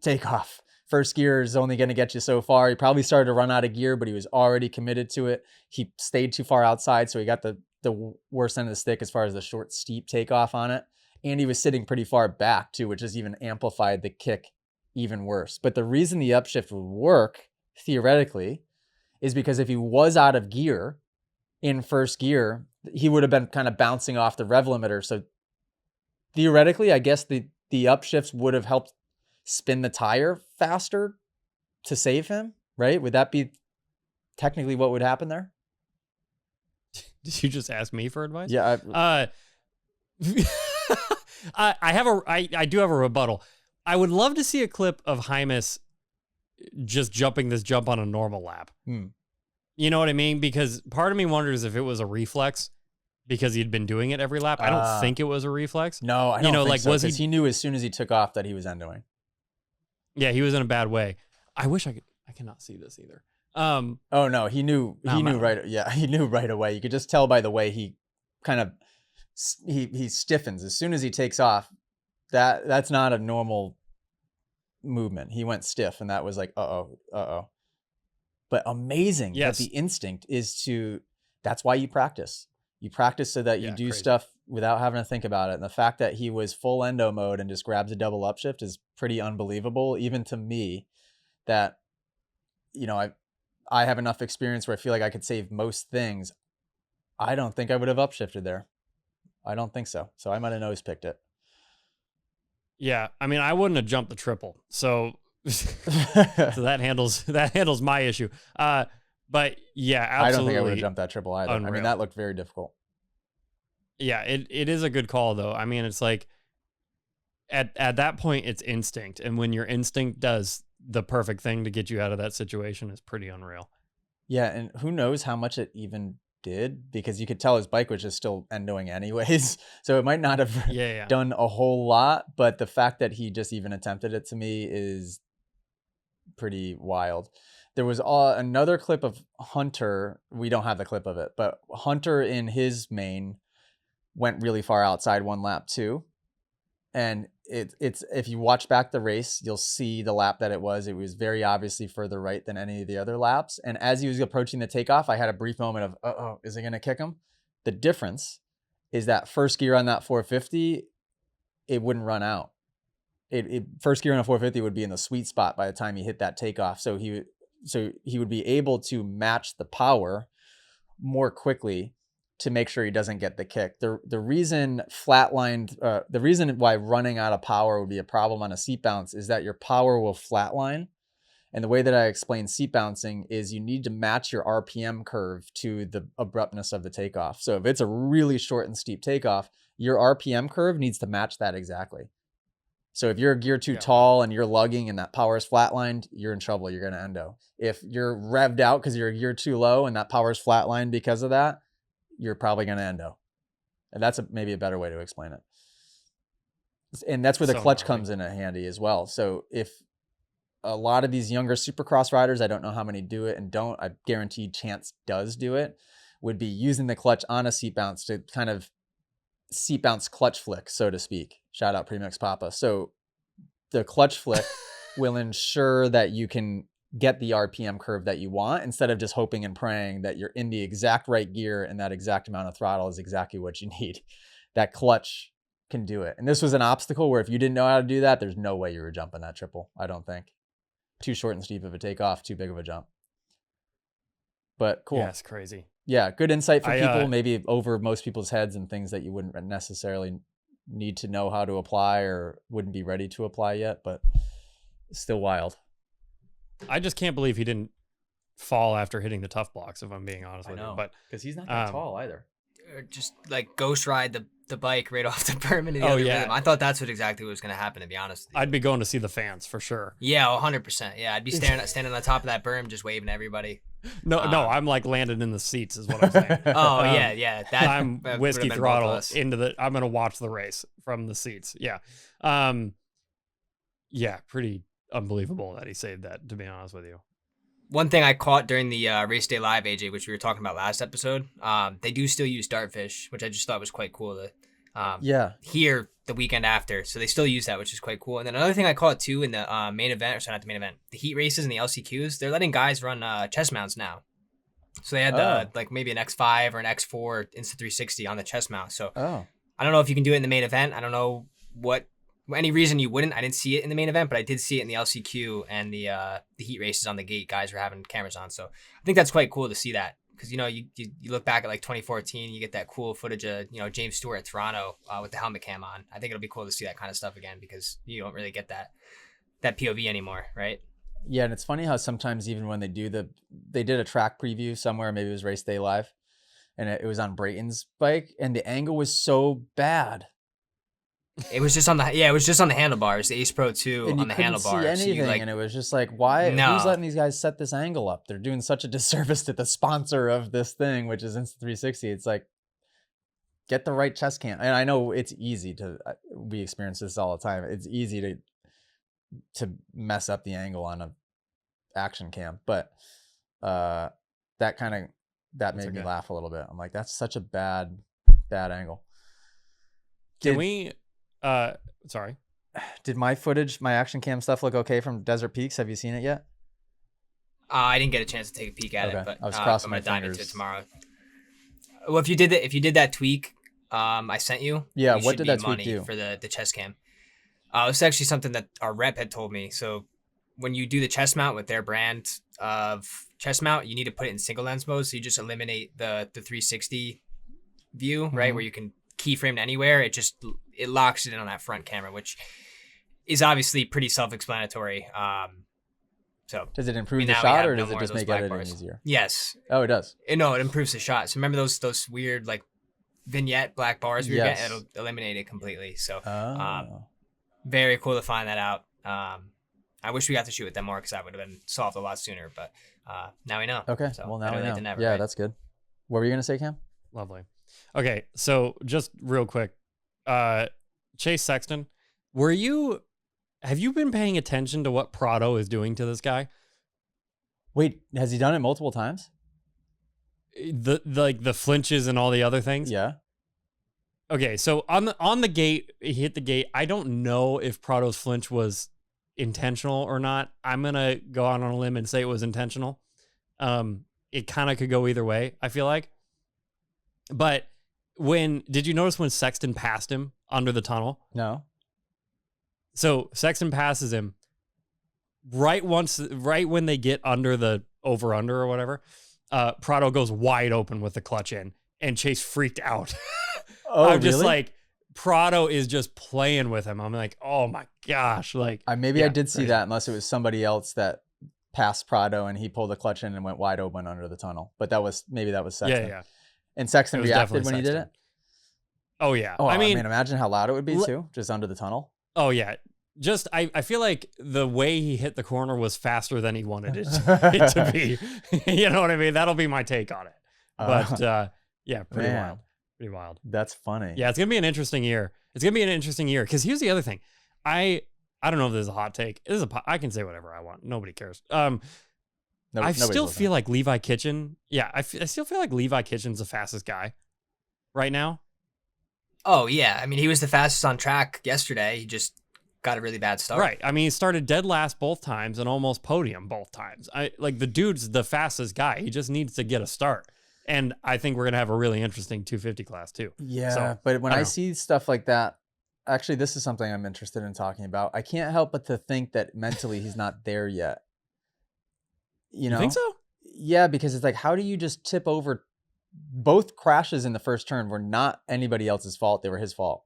takeoff. First gear is only going to get you so far. He probably started to run out of gear, but he was already committed to it. He stayed too far outside, so he got the worst end of the stick as far as the short, steep takeoff on it. and he was sitting pretty far back too, which has even amplified the kick even worse. But the reason the upshift would work theoretically is because if he was out of gear in first gear, he would have been kind of bouncing off the rev limiter. So theoretically, I guess the upshifts would have helped spin the tire faster to save him, right? Would that be technically what would happen there? Did you just ask me for advice? Yeah. I do have a rebuttal. I would love to see a clip of Hymas just jumping this jump on a normal lap. You know what I mean? Because part of me wonders if it was a reflex because he'd been doing it every lap. I don't think it was a reflex. No, I don't think like, so, was because he knew as soon as he took off that he was endoing. Yeah, he was in a bad way. I wish I could. I cannot see this either. Oh no, he knew right. Yeah, he knew right away. You could just tell by the way he kind of he stiffens as soon as he takes off. That's not a normal movement. He went stiff, and that was like, uh-oh. But amazing that the instinct is that's why you practice. You practice so that you do stuff without having to think about it. And the fact that he was full endo mode and just grabs a double upshift is pretty unbelievable, even to me, that, you know, I have enough experience where I feel like I could save most things. I don't think I would have upshifted there. I don't think so. So I might have nose picked it. Yeah, I mean, I wouldn't have jumped the triple. So that handles my issue. But yeah, absolutely. I don't think I would have jumped that triple either. Unreal. I mean, that looked very difficult. Yeah, it is a good call though. I mean, it's like at that point it's instinct, and when your instinct does the perfect thing to get you out of that situation, it's pretty unreal. Yeah, and who knows how much it even did, because you could tell his bike was just still endoing anyways. So it might not have done a whole lot, but the fact that he just even attempted it, to me, is pretty wild. There was another clip of Hunter. We don't have the clip of it, but Hunter in his main went really far outside one lap too. And it's if you watch back the race, you'll see the lap that it was very obviously further right than any of the other laps. And as he was approaching the takeoff, I had a brief moment of, uh-oh, is it going to kick him? The difference is that first gear on that 450, it wouldn't run out. First gear on a 450 would be in the sweet spot by the time he hit that takeoff. So he would be able to match the power more quickly to make sure he doesn't get the kick. The reason the reason why running out of power would be a problem on a seat bounce is that your power will flatline. And the way that I explain seat bouncing is you need to match your RPM curve to the abruptness of the takeoff. So if it's a really short and steep takeoff, your RPM curve needs to match that exactly. So if you're a gear too tall and you're lugging and that power is flatlined, you're in trouble. You're going to endo. If you're revved out because you're a gear too low and that power is flatlined because of that, you're probably going to endo. And that's maybe a better way to explain it. And that's where the clutch comes in handy as well. So if a lot of these younger Supercross riders, I don't know how many do it and don't, I guarantee Chance does do it, would be using the clutch on a seat bounce to kind of seat bounce clutch flick, so to speak. Shout out Premix Papa. So the clutch flick will ensure that you can get the RPM curve that you want, instead of just hoping and praying that you're in the exact right gear and that exact amount of throttle is exactly what you need. That clutch can do it. And this was an obstacle where if you didn't know how to do that, there's no way you were jumping that triple, I don't think. Too short and steep of a takeoff, too big of a jump. But cool. Yeah, it's crazy. Yeah, good insight for people, maybe over most people's heads, and things that you wouldn't necessarily need to know how to apply or wouldn't be ready to apply yet, but still wild. I just can't believe he didn't fall after hitting the tough blocks, if I'm being honest with you. But because he's not that tall either. Or just like ghost ride the bike right off the berm into the other rhythm. I thought that's exactly what was going to happen, to be honest with you. I'd be going to see the fans for sure. Yeah, 100%. Yeah, I'd be standing on top of that berm just waving at everybody. No, I'm like landed in the seats is what I'm saying. Yeah. I'm whiskey throttle into I'm going to watch the race from the seats. Yeah. Yeah, pretty unbelievable that he saved that, to be honest with you. One thing I caught during the race day live, AJ, which we were talking about last episode, they do still use dartfish, which I just thought was quite cool to hear the weekend after. So they still use that, which is quite cool. And then another thing I caught too in the main event, or sorry, not the main event, the heat races and the LCQs, they're letting guys run chest mounts now. So they had like maybe an X5 or an X4 Insta360 on the chest mount. So I don't know if you can do it in the main event. I don't know any reason you wouldn't. I didn't see it in the main event, but I did see it in the LCQ and the heat races on the gate. Guys were having cameras on, so I think that's quite cool to see that. Because you look back at like 2014, you get that cool footage of James Stewart at Toronto with the helmet cam on. I think it'll be cool to see that kind of stuff again because you don't really get that POV anymore, right? Yeah, and it's funny how sometimes even when they did a track preview somewhere, maybe it was Race Day Live, and it was on Brayton's bike, and the angle was so bad. It was just on the handlebars, the Ace Pro 2 and on the handlebars. See anything, and it was just like, why? No. Who's letting these guys set this angle up? They're doing such a disservice to the sponsor of this thing, which is Insta360. It's like, get the right chest cam. And I know it's easy we experience this all the time. It's easy to mess up the angle on a action cam, but that made me laugh a little bit. I'm like, that's such a bad angle. Can we? Sorry. Did my action cam stuff look okay from Desert Peaks? Have you seen it yet? I didn't get a chance to take a peek at it, but I was crossing I'm my gonna dive fingers. into it tomorrow. Well, if you did that tweak, I sent you. Yeah, you what did that tweak money do for the chest cam? It's actually something that our rep had told me. So when you do the chest mount with their brand of chest mount, you need to put it in single lens mode. So you just eliminate the 360 view, right, where you can keyframe anywhere. It locks it in on that front camera, which is obviously pretty self-explanatory. So does it improve the shot, or does it just make editing easier? Yes. Oh, it does. No, it improves the shot. So remember those weird like vignette black bars we were getting? It'll eliminate it completely. So very cool to find that out. I wish we got to shoot with them more because that would have been solved a lot sooner. But now we know. Okay. So well, now we know. Never, yeah, right? that's good. What were you gonna say, Cam? Lovely. Okay, so just real quick, Chase Sexton, have you been paying attention to what Prado is doing to this guy? Wait, has he done it multiple times? The flinches and all the other things? Yeah. Okay, so on the gate, he hit the gate. I don't know if Prado's flinch was intentional or not. I'm gonna go out on a limb and say it was intentional. It kind of could go either way, I feel like. But did you notice when Sexton passed him under the tunnel? No. So Sexton passes him right when they get under the over-under or whatever. Prado goes wide open with the clutch in, and Chase freaked out. Oh, I'm just really? like, Prado is just playing with him. I'm like, oh my gosh. Like, I did see that, unless it was somebody else that passed Prado and he pulled the clutch in and went wide open under the tunnel. But that was Sexton. Yeah. And Sexton reacted when he did it? Oh, yeah. Oh, I mean, imagine how loud it would be too, just under the tunnel. Oh, yeah. Just, I feel like the way he hit the corner was faster than he wanted it to be. You know what I mean? That'll be my take on it. But, yeah, pretty wild. Pretty wild. That's funny. Yeah, it's going to be an interesting year. It's going to be an interesting year. Because here's the other thing. I don't know if this is a hot take. I can say whatever I want. Nobody cares. I still feel like Levi Kitchen. Yeah, I still feel like Levi Kitchen's the fastest guy right now. Oh, yeah. I mean, he was the fastest on track yesterday. He just got a really bad start. Right. I mean, he started dead last both times and almost podium both times. The dude's the fastest guy. He just needs to get a start. And I think we're going to have a really interesting 250 class too. Yeah, so, but when I see stuff like that, actually, this is something I'm interested in talking about. I can't help but to think that mentally he's not there yet. You think so? Yeah, because it's like, how do you just tip over? Both crashes in the first turn were not anybody else's fault. They were his fault,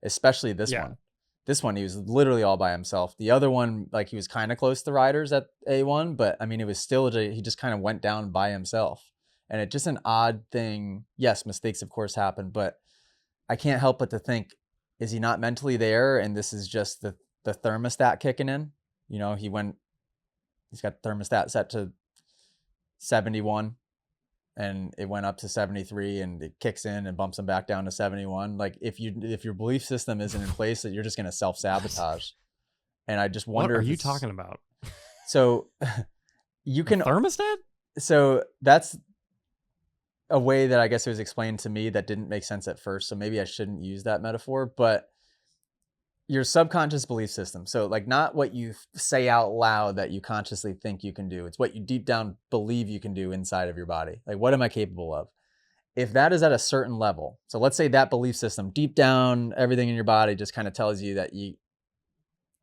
especially this one. This one, he was literally all by himself. The other one, like, he was kind of close to the riders at A1, but I mean, it was still, he just kind of went down by himself. And it's just an odd thing. Yes, mistakes, of course, happen, but I can't help but to think, is he not mentally there? And this is just the thermostat kicking in. You know, he's got the thermostat set to 71 and it went up to 73 and it kicks in and bumps him back down to 71. Like, if your belief system isn't in place, that you're just going to self-sabotage. And I just wonder, what are you talking about? So you can thermostat. So that's a way that I guess it was explained to me that didn't make sense at first. So maybe I shouldn't use that metaphor, but your subconscious belief system. So, like, not what you say out loud that you consciously think you can do. It's what you deep down believe you can do inside of your body. Like, what am I capable of? if that is at a certain level, so let's say that belief system, deep down, everything in your body just kind of tells you that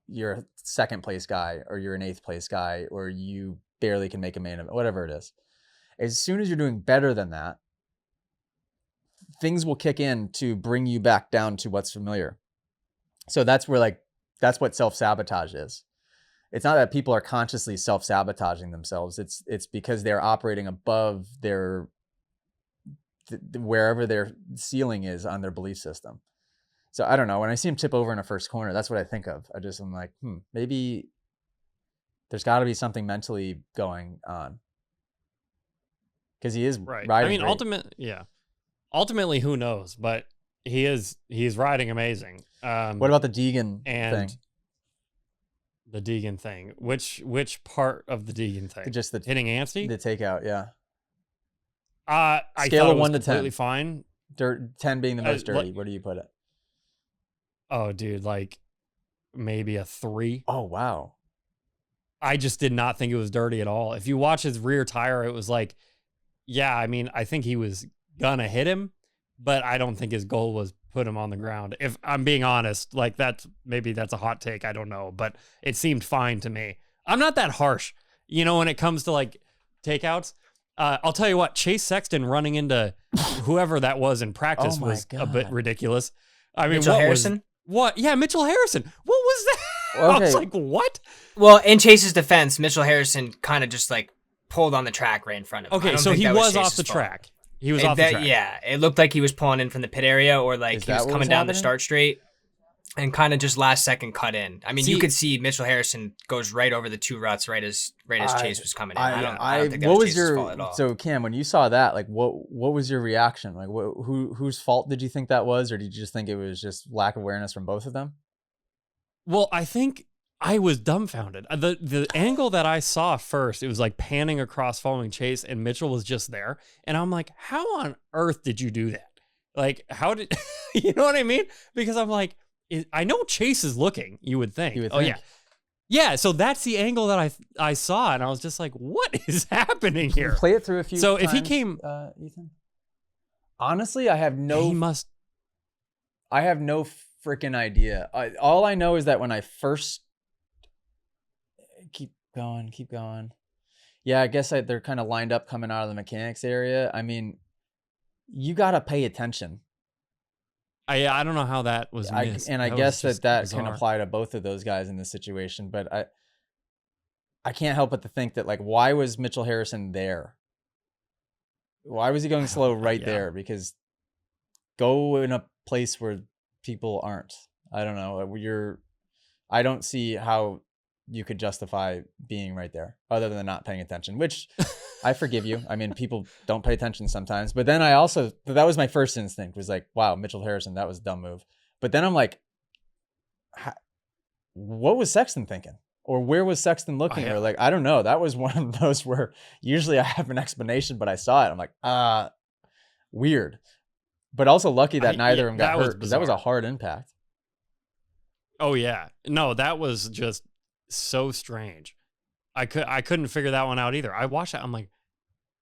you're a second place guy, or you're an eighth place guy, or you barely can make a main event, whatever it is. As soon as you're doing better than that, things will kick in to bring you back down to what's familiar. So that's where that's what self-sabotage is. It's not that people are consciously self-sabotaging themselves. It's because they're operating above their wherever their ceiling is on their belief system. So I don't know. When I see him tip over in a first corner, that's what I think of. I'm like, maybe there's got to be something mentally going on, because he is right. riding. I mean, ultimately, who knows? But he's riding amazing. What about the Deegan thing? The Deegan thing. Which part of the Deegan thing? Just the hitting Anstie? The takeout, yeah. I Scale thought of it was 1 to completely 10. fine. 10 being the most dirty. Where do you put it? Oh, dude, like maybe a 3. Oh, wow. I just did not think it was dirty at all. If you watch his rear tire, it was like, yeah, I mean, I think he was gonna hit him, but I don't think his goal was put him on the ground. If I'm being honest, like that's a hot take. I don't know, but it seemed fine to me. I'm not that harsh, when it comes to like takeouts. I'll tell you what, Chase Sexton running into whoever that was in practice was a bit ridiculous. I mean, Mitchell Harrison? What? Yeah, Mitchell Harrison. What was that? Okay. I was like, what? Well, in Chase's defense, Mitchell Harrison kind of just like pulled on the track right in front of him. Okay, so he was off the track. He was off the track. Yeah, it looked like he was pulling in from the pit area, or like he was coming down the start straight and kind of just last second cut in. I mean, you could see Mitchell Harrison goes right over the 2 ruts right as Chase was coming in. I don't think that was Chase's fault at all. So Cam, when you saw that, like what was your reaction? Like whose fault did you think that was, or did you just think it was just lack of awareness from both of them? Well, I think I was dumbfounded. The angle that I saw first, it was like panning across following Chase, and Mitchell was just there. And I'm like, how on earth did you do that? Like, how did, you know what I mean? Because I'm like, I know Chase is looking, you would think. Oh, yeah. Yeah, so that's the angle that I saw, and I was just like, what is happening here? Play it through a few times. So if he came... Ethan? Honestly, I have no... He must... I have no freaking idea. All I know is that when I first... Keep going. Yeah, I guess they're kind of lined up coming out of the mechanics area. I mean, you got to pay attention. I don't know how that was missed. I guess that can apply to both of those guys in this situation, but I can't help but to think that, like, why was Mitchell Harrison there? Why was he going slow right there? Because go in a place where people aren't. I don't know. I don't see how you could justify being right there other than not paying attention, which I forgive you. I mean, people don't pay attention sometimes, but then that was my first instinct, was like, wow, Mitchell Harrison, that was a dumb move. But then I'm like, what was Sexton thinking? Or where was Sexton looking? Or like, I don't know. That was one of those where usually I have an explanation, but I saw it. I'm like, weird. But also lucky that neither of them got hurt, because that was a hard impact. Oh yeah. No, that was just so strange. I couldn't figure that one out either. I watched that. I'm like,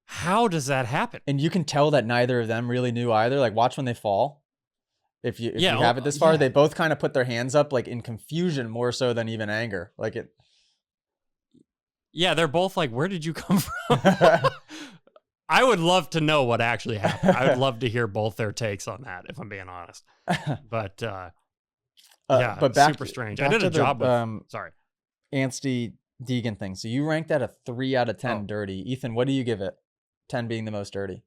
how does that happen? And you can tell that neither of them really knew either. Like, watch when they fall. If you have it this far, they both kind of put their hands up, like in confusion more so than even anger. Like it. Yeah, they're both like, where did you come from? I would love to know what actually happened. I would love to hear both their takes on that, if I'm being honest. But yeah, but super strange. I did a job with Anstie Deegan thing. So you ranked that a 3 out of 10 dirty. Ethan, what do you give it? 10 being the most dirty.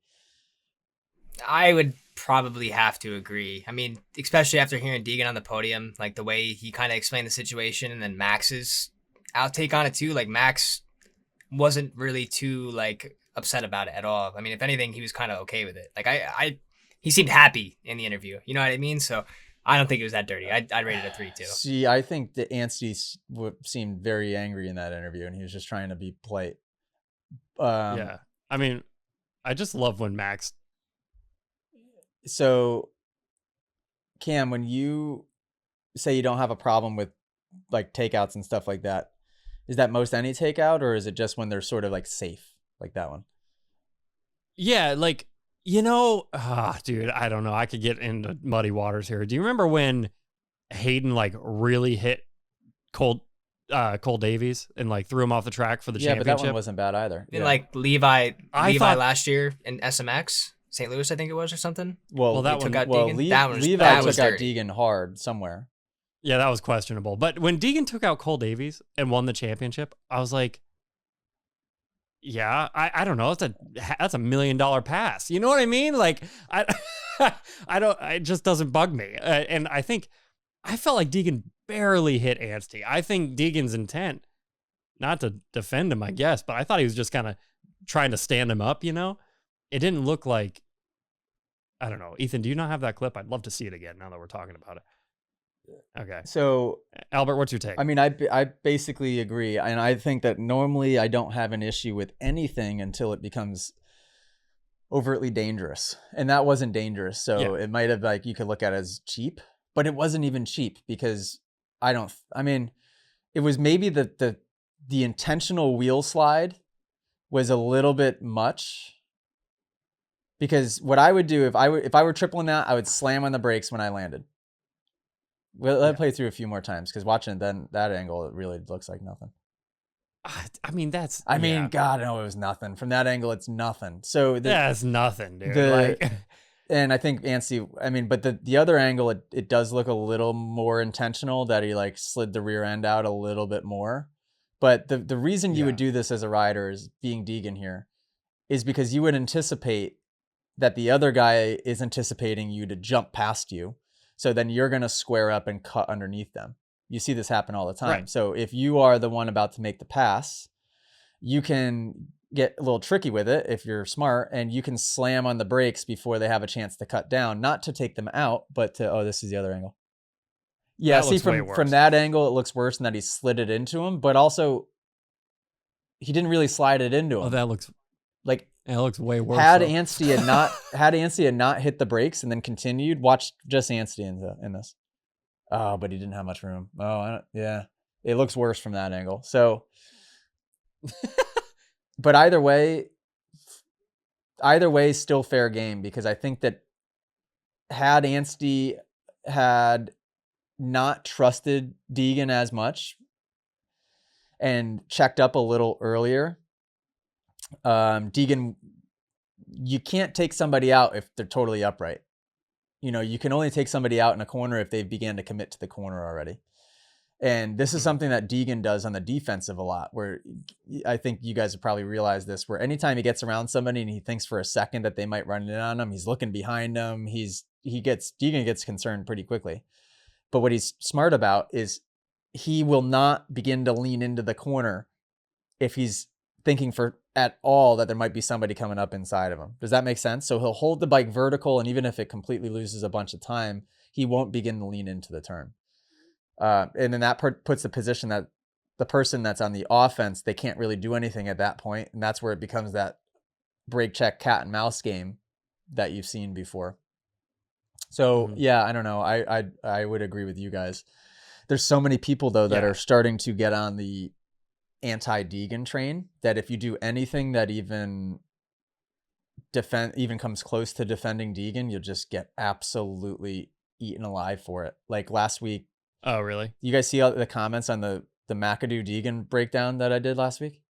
I would probably have to agree. I mean, especially after hearing Deegan on the podium, like the way he kind of explained the situation, and then Max's outtake on it too. Like, Max wasn't really too like upset about it at all. I mean, if anything, he was kind of okay with it. Like he seemed happy in the interview. You know what I mean? So I don't think it was that dirty. I'd rate it a 3 too. See, I think that Anstie seemed very angry in that interview, and he was just trying to be polite. Yeah, I mean, I just love when Max. So, Cam, when you say you don't have a problem with like takeouts and stuff like that, is that most any takeout, or is it just when they're sort of like safe, like that one? Yeah, like Dude, I don't know. I could get into muddy waters here. Do you remember when Hayden like really hit Cole Davies and like threw him off the track for the championship? But that one wasn't bad either. And like Levi last year in SMX, St. Louis, I think it was, or something. Well, that took one, out Deegan. Levi took out Deegan hard somewhere. Yeah, that was questionable. But when Deegan took out Cole Davies and won the championship, I was like, yeah, I don't know. That's a $1 million pass. You know what I mean? Like, it just doesn't bug me. And I felt like Deegan barely hit Anstie. I think Deegan's intent, not to defend him, I guess, but I thought he was just kind of trying to stand him up, It didn't look like, I don't know. Ethan, do you not have that clip? I'd love to see it again now that we're talking about it. Okay. So, Albert, what's your take? I mean, I basically agree. And I think that normally I don't have an issue with anything until it becomes overtly dangerous. And that wasn't dangerous. So it might have, like, you could look at it as cheap, but it wasn't even cheap because it was maybe the intentional wheel slide was a little bit much. Because what I would do if I were tripling that, I would slam on the brakes when I landed. Well, let me play through a few more times because watching it then that angle, it really looks like nothing. God, no, it was nothing. From that angle, it's nothing. So that's nothing, dude. And I think Anstie, but the other angle, it does look a little more intentional that he like slid the rear end out a little bit more. But the reason you would do this as a rider is being Deegan here is because you would anticipate that the other guy is anticipating you to jump past you. So then you're going to square up and cut underneath them. You see this happen all the time. Right. So if you are the one about to make the pass, you can get a little tricky with it if you're smart, and you can slam on the brakes before they have a chance to cut down, not to take them out, but to, this is the other angle. Yeah, see, from that angle, it looks worse than that he slid it into him, but also he didn't really slide it into him. Oh, that looks like... It looks way worse. Had Anstie had not hit the brakes and then continued, watch just Anstie in this. Oh, but he didn't have much room. Oh, it looks worse from that angle. So, but either way, still fair game because I think that had Anstie had not trusted Deegan as much and checked up a little earlier. Deegan, you can't take somebody out if they're totally upright. You can only take somebody out in a corner if they've began to commit to the corner already. And this is something that Deegan does on the defensive a lot, where I think you guys have probably realized this, where anytime he gets around somebody and he thinks for a second that they might run in on him, he's looking behind him. Deegan gets concerned pretty quickly. But what he's smart about is he will not begin to lean into the corner if he's thinking at all that there might be somebody coming up inside of him. Does that make sense? So he'll hold the bike vertical, and even if it completely loses a bunch of time, he won't begin to lean into the turn. And then that puts the position that the person that's on the offense, they can't really do anything at that point. And that's where it becomes that brake check cat and mouse game that you've seen before. So yeah, I don't know. I would agree with you guys. There's so many people though that are starting to get on the anti-Deegan train that if you do anything that even comes close to defending Deegan, you'll just get absolutely eaten alive for it. Like last week. Oh, really? You guys see all the comments on the McAdoo Deegan breakdown that I did last week?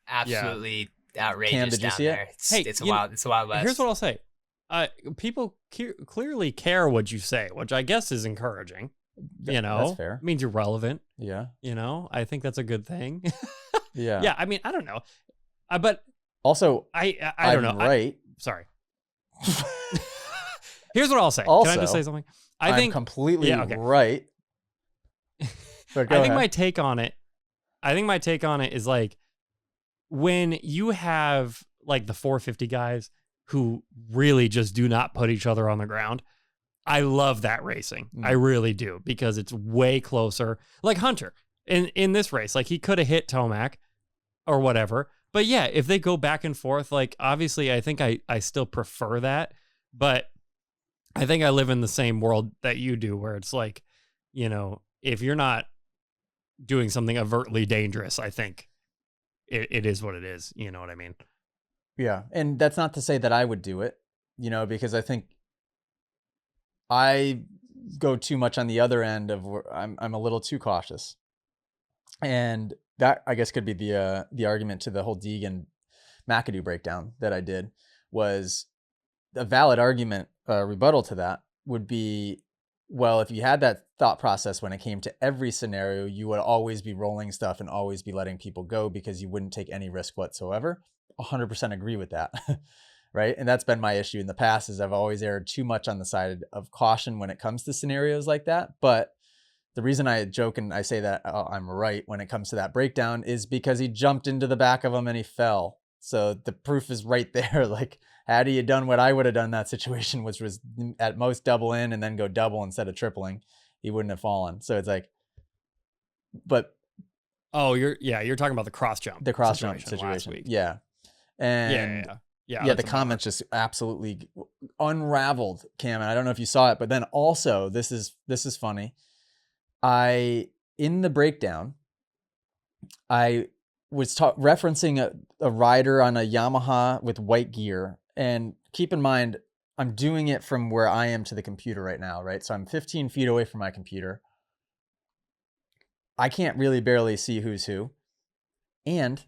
Absolutely outrageous. Cam, did you see it? It's a wild west. Here's what I'll say. People clearly care what you say, which I guess is encouraging. That's fair. It means you're relevant. Yeah. I think that's a good thing. Yeah. Yeah. I mean, I don't know. But also, I don't know. Right. Sorry. Here's what I'll say. Also, can I just say something? I think completely right. I think my take on it is like when you have like the 450 guys who really just do not put each other on the ground. I love that racing. I really do, because it's way closer. Like Hunter in this race, like he could have hit Tomac or whatever. But yeah, if they go back and forth, like obviously I think I still prefer that. But I think I live in the same world that you do, where it's like, if you're not doing something overtly dangerous, I think it is what it is. You know what I mean? Yeah. And that's not to say that I would do it, because I think I go too much on the other end of where I'm a little too cautious. And that, I guess, could be the argument to the whole Deegan McAdoo breakdown that I did. Was a valid argument, rebuttal to that would be, well, if you had that thought process when it came to every scenario, you would always be rolling stuff and always be letting people go because you wouldn't take any risk whatsoever. 100% agree with that. Right. And that's been my issue in the past, is I've always erred too much on the side of caution when it comes to scenarios like that. But the reason I joke and I say that I'm right when it comes to that breakdown is because he jumped into the back of him and he fell. So the proof is right there. Like, had he done what I would have done in that situation, which was at most double in and then go double instead of tripling, he wouldn't have fallen. So it's like, but oh, you're talking about the cross jump situation last week. Yeah. And yeah, the comments just absolutely unraveled, Cam. And I don't know if you saw it, but then also this is funny. In the breakdown, I was referencing a rider on a Yamaha with white gear. And keep in mind, I'm doing it from where I am to the computer right now, right? So I'm 15 feet away from my computer. I can't really barely see who's who. And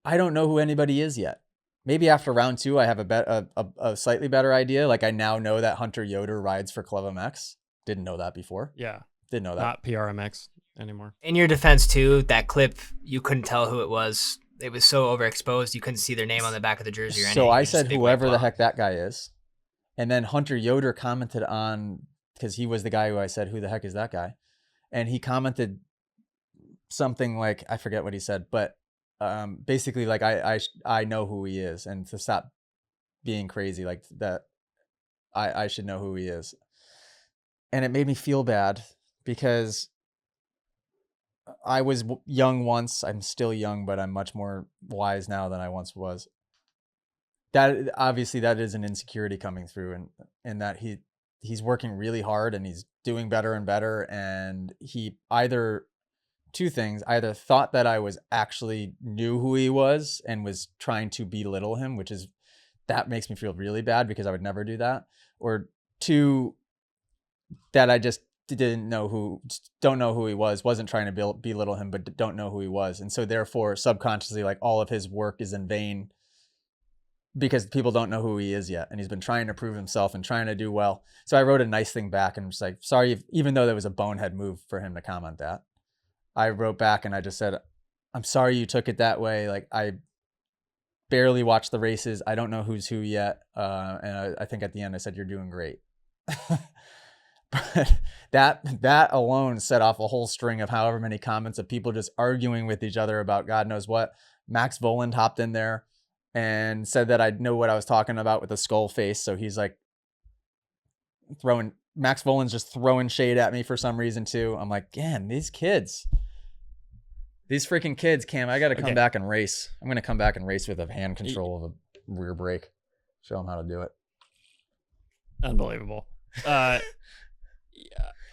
I don't know who anybody is yet. Maybe after round 2, I have a slightly better idea. Like, I now know that Hunter Yoder rides for Club MX. Didn't know that before. Yeah. Didn't know that. Not PRMX anymore. In your defense too, that clip, you couldn't tell who it was. It was so overexposed, you couldn't see their name on the back of the jersey or anything. So I said whoever the heck that guy is. And then Hunter Yoder commented on, because he was the guy who I said, who the heck is that guy? And he commented something like, I forget what he said, but basically like, I know who he is, and to stop being crazy like that, I should know who he is. And it made me feel bad because I was young once. I'm still young, but I'm much more wise now than I once was. That obviously that is an insecurity coming through, and that he's working really hard and he's doing better and better. And he either thought that I was actually knew who he was and was trying to belittle him, that makes me feel really bad because I would never do that. Or 2, that I just don't know who he was, wasn't trying to belittle him, but don't know who he was. And so therefore, subconsciously, like, all of his work is in vain because people don't know who he is yet. And he's been trying to prove himself and trying to do well. So I wrote a nice thing back and was like, sorry, even though that was a bonehead move for him to comment that. I wrote back and I just said, I'm sorry you took it that way. Like, I barely watched the races. I don't know who's who yet. And I think at the end I said, you're doing great. But that alone set off a whole string of however many comments of people just arguing with each other about God knows what. Max Voland hopped in there and said that I know what I was talking about with the skull face. So he's like Max Voland's just throwing shade at me for some reason too. I'm like, damn, these freaking kids, Cam, I got to come back and race. I'm going to come back and race with a hand control of a rear brake. Show them how to do it. Unbelievable.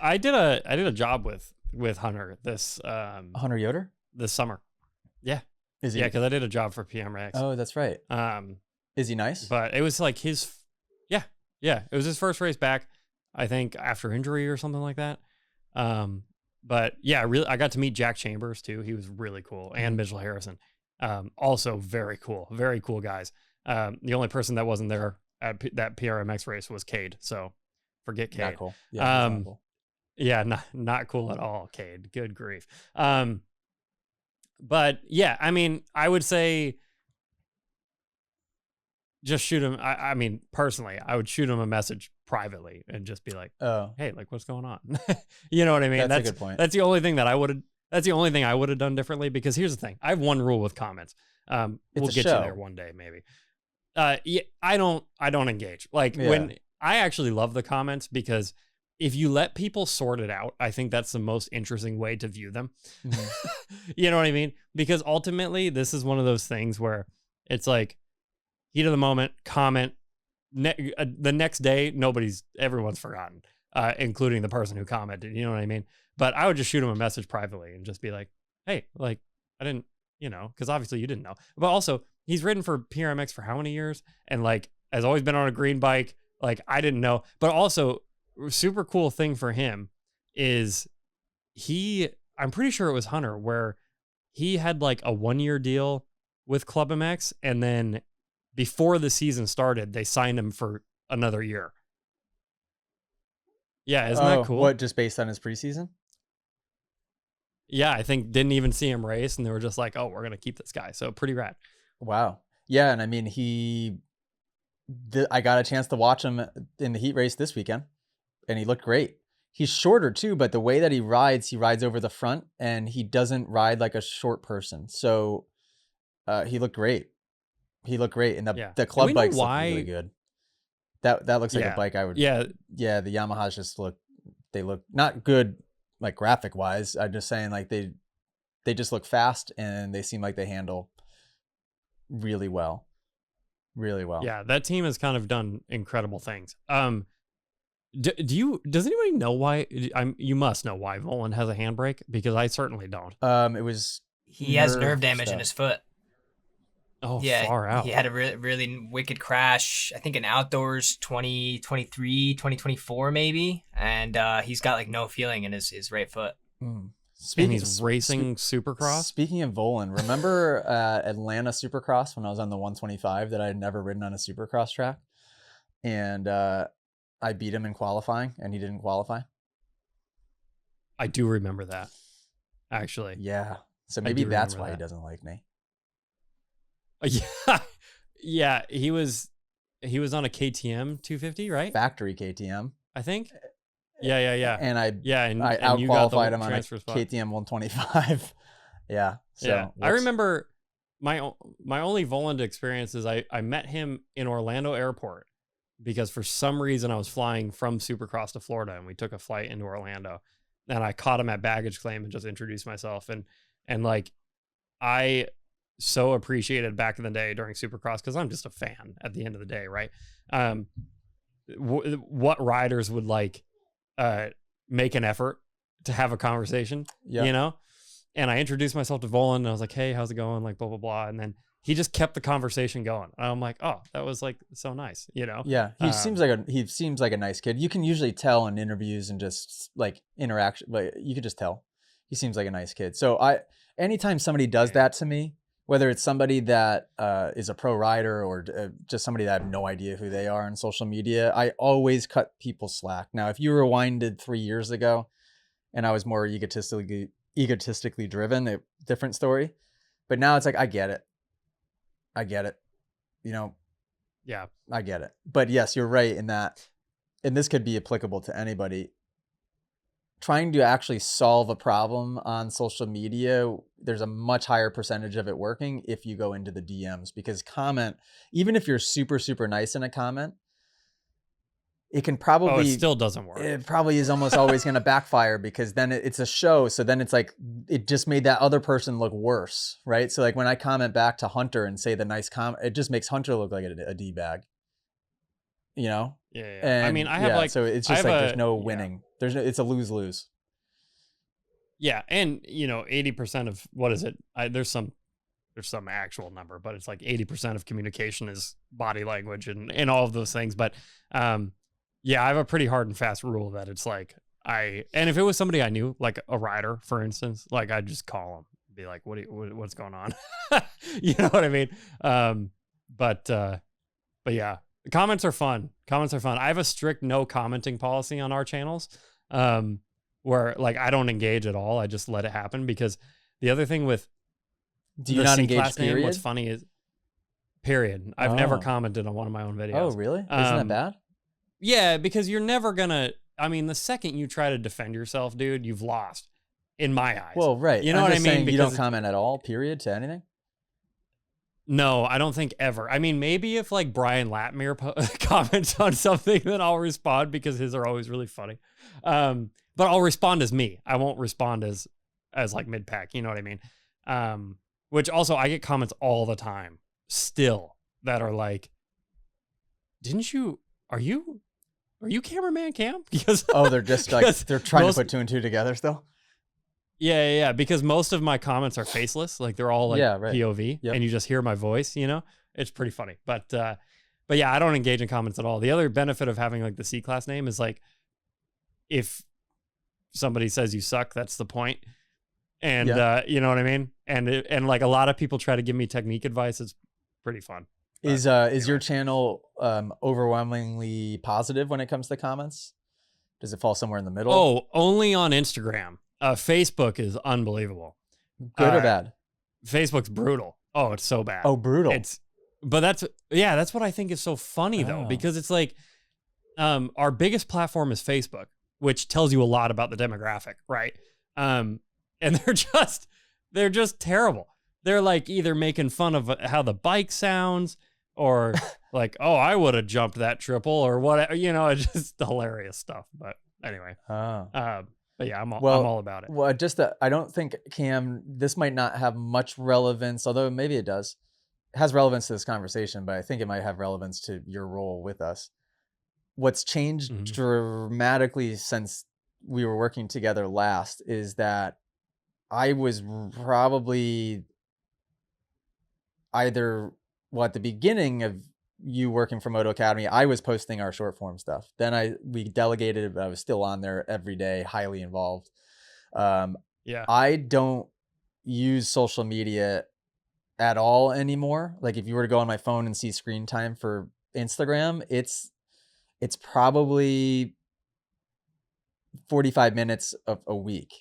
I did a job with Hunter this Hunter Yoder this summer. Yeah. Is he? Yeah, because I did a job for PMX. Oh, that's right. Is he nice? But it was like it was his first race back, I think, after injury or something like that. But yeah, really, I got to meet Jack Chambers too. He was really cool, and Mitchell Harrison, also very cool guys. The only person that wasn't there at that PRMX race was Cade. So forget Cade. Not cool. Yeah, not cool. Yeah, not cool at all, Cade. Good grief. But yeah, I mean, I would say just shoot him. I mean, personally, I would shoot him a message privately and just be like, "Oh, hey, like, what's going on?" You know what I mean? That's a good point. That's the only thing I would have done differently. Because here's the thing: I have one rule with comments. We'll get you there one day, maybe. Yeah, I don't engage. Like, when I actually love the comments, because if you let people sort it out, I think that's the most interesting way to view them. Mm-hmm. You know what I mean? Because ultimately, this is one of those things where it's like, heat of the moment, comment. The next day, everyone's forgotten, including the person who commented. You know what I mean? But I would just shoot them a message privately and just be like, hey, like, I didn't, because obviously you didn't know. But also, he's ridden for PRMX for how many years? And like has always been on a green bike. Like I didn't know. But also super cool thing for him is I'm pretty sure it was Hunter where he had like a 1-year deal with Club MX, and then before the season started, they signed him for another year. Yeah, isn't that cool? What, just based on his preseason? Yeah, I think didn't even see him race, and they were just like, "Oh, we're gonna keep this guy." So pretty rad. Wow. Yeah, and I mean, I got a chance to watch him in the heat race this weekend, and he looked great. He's shorter too, but the way that he rides over the front, and he doesn't ride like a short person. So he looked great. He looked great, and the club bikes look really good. That looks like a bike I would. Yeah, the Yamahas just look not good like graphic wise. I'm just saying like they just look fast, and they seem like they handle really well. Really well. Yeah, that team has kind of done incredible things. Does anybody know why? You must know why Volan has a handbrake, because I certainly don't. It was he has nerve damage in his foot. Oh, yeah, far out. He had a really wicked crash, I think in outdoors 2023, 2024 maybe, and he's got like no feeling in his right foot. And he's racing Supercross. Speaking of Volan, remember Atlanta Supercross when I was on the 125 that I had never ridden on a Supercross track, and I beat him in qualifying, and he didn't qualify. I do remember that, actually. Yeah, so maybe that's why he doesn't like me. Yeah, he was on a KTM 250, right? Factory KTM, I think. Yeah. And I out qualified him on a KTM 125. Yeah. So yeah. I remember my only Voland experience is I met him in Orlando Airport, because for some reason I was flying from Supercross to Florida, and we took a flight into Orlando, and I caught him at baggage claim and just introduced myself, and like I so appreciated back in the day during Supercross, because I'm just a fan at the end of the day, right? What riders would like make an effort to have a conversation, you know? And I introduced myself to Volan, and I was like, "Hey, how's it going?" Like blah blah blah, and then he just kept the conversation going. And I'm like, "Oh, that was like so nice," you know? Yeah, he seems like a nice kid. You can usually tell in interviews and just like interaction, but you could just tell he seems like a nice kid. So anytime somebody does that to me, whether it's somebody that is a pro rider or just somebody that I have no idea who they are on social media, I always cut people slack. Now, if you rewinded 3 years ago and I was more egotistically driven, a different story. But now it's like, I get it. You know? Yeah. I get it. But yes, you're right in that, and this could be applicable to anybody. Trying to actually solve a problem on social media, there's a much higher percentage of it working if you go into the DMs, because even if you're super, super nice in a comment, it can probably... it still doesn't work. It probably is almost always going to backfire, because then it's a show. So then it's like, it just made that other person look worse, right? So like when I comment back to Hunter and say the nice comment, it just makes Hunter look like a D-bag. You know? Yeah. And I mean, I have so it's just like there's no winning. Yeah. It's a lose-lose. Yeah, and 80% of what is it? There's some actual number, but it's like 80% of communication is body language and all of those things. But yeah, I have a pretty hard and fast rule that it's like and if it was somebody I knew, like a rider, for instance, like I'd just call him, be like, what's going on? You know what I mean? But yeah. Comments are fun. I have a strict no commenting policy on our channels, where like I don't engage at all. I just let it happen, because the other thing with do you not engage period? What's funny is period. I've never commented on one of my own videos. Oh, really? Isn't that bad? Yeah, because you're never gonna. I mean, the second you try to defend yourself, dude, you've lost. In my eyes. Well, right. You know what I mean? You don't comment at all. Period to anything. No, I don't think ever. I mean, maybe if like Brian Latmere comments on something, then I'll respond, because his are always really funny. But I'll respond as me. I won't respond as like mid-pack. You know what I mean? Which also I get comments all the time still that are like, are you Cameraman Cam? Because they're just like, they're trying to put two and two together still. Yeah, because most of my comments are faceless, like they're all like POV, and you just hear my voice. It's pretty funny. But yeah, I don't engage in comments at all. The other benefit of having like the C-class name is like, if somebody says you suck, that's the point. And you know what I mean? And like a lot of people try to give me technique advice. It's pretty fun. Is your channel overwhelmingly positive when it comes to comments? Does it fall somewhere in the middle? Oh, only on Instagram. Facebook is unbelievable. Good or bad? Facebook's brutal. Oh, it's so bad. Oh, brutal. But that's what I think is so funny though, because it's like, our biggest platform is Facebook, which tells you a lot about the demographic, right? And they're just terrible. They're like either making fun of how the bike sounds, or like, oh, I would have jumped that triple, or whatever. It's just hilarious stuff. But anyway, but yeah, I'm all about it. Well, I don't think, Cam, this might not have much relevance, although maybe it does. It has relevance to this conversation, but I think it might have relevance to your role with us. What's changed dramatically since we were working together last is that I was probably at the beginning of you working for Moto Academy, I was posting our short form stuff. Then we delegated, but I was still on there every day, highly involved. I don't use social media at all anymore. Like if you were to go on my phone and see screen time for Instagram, it's probably 45 minutes of a week.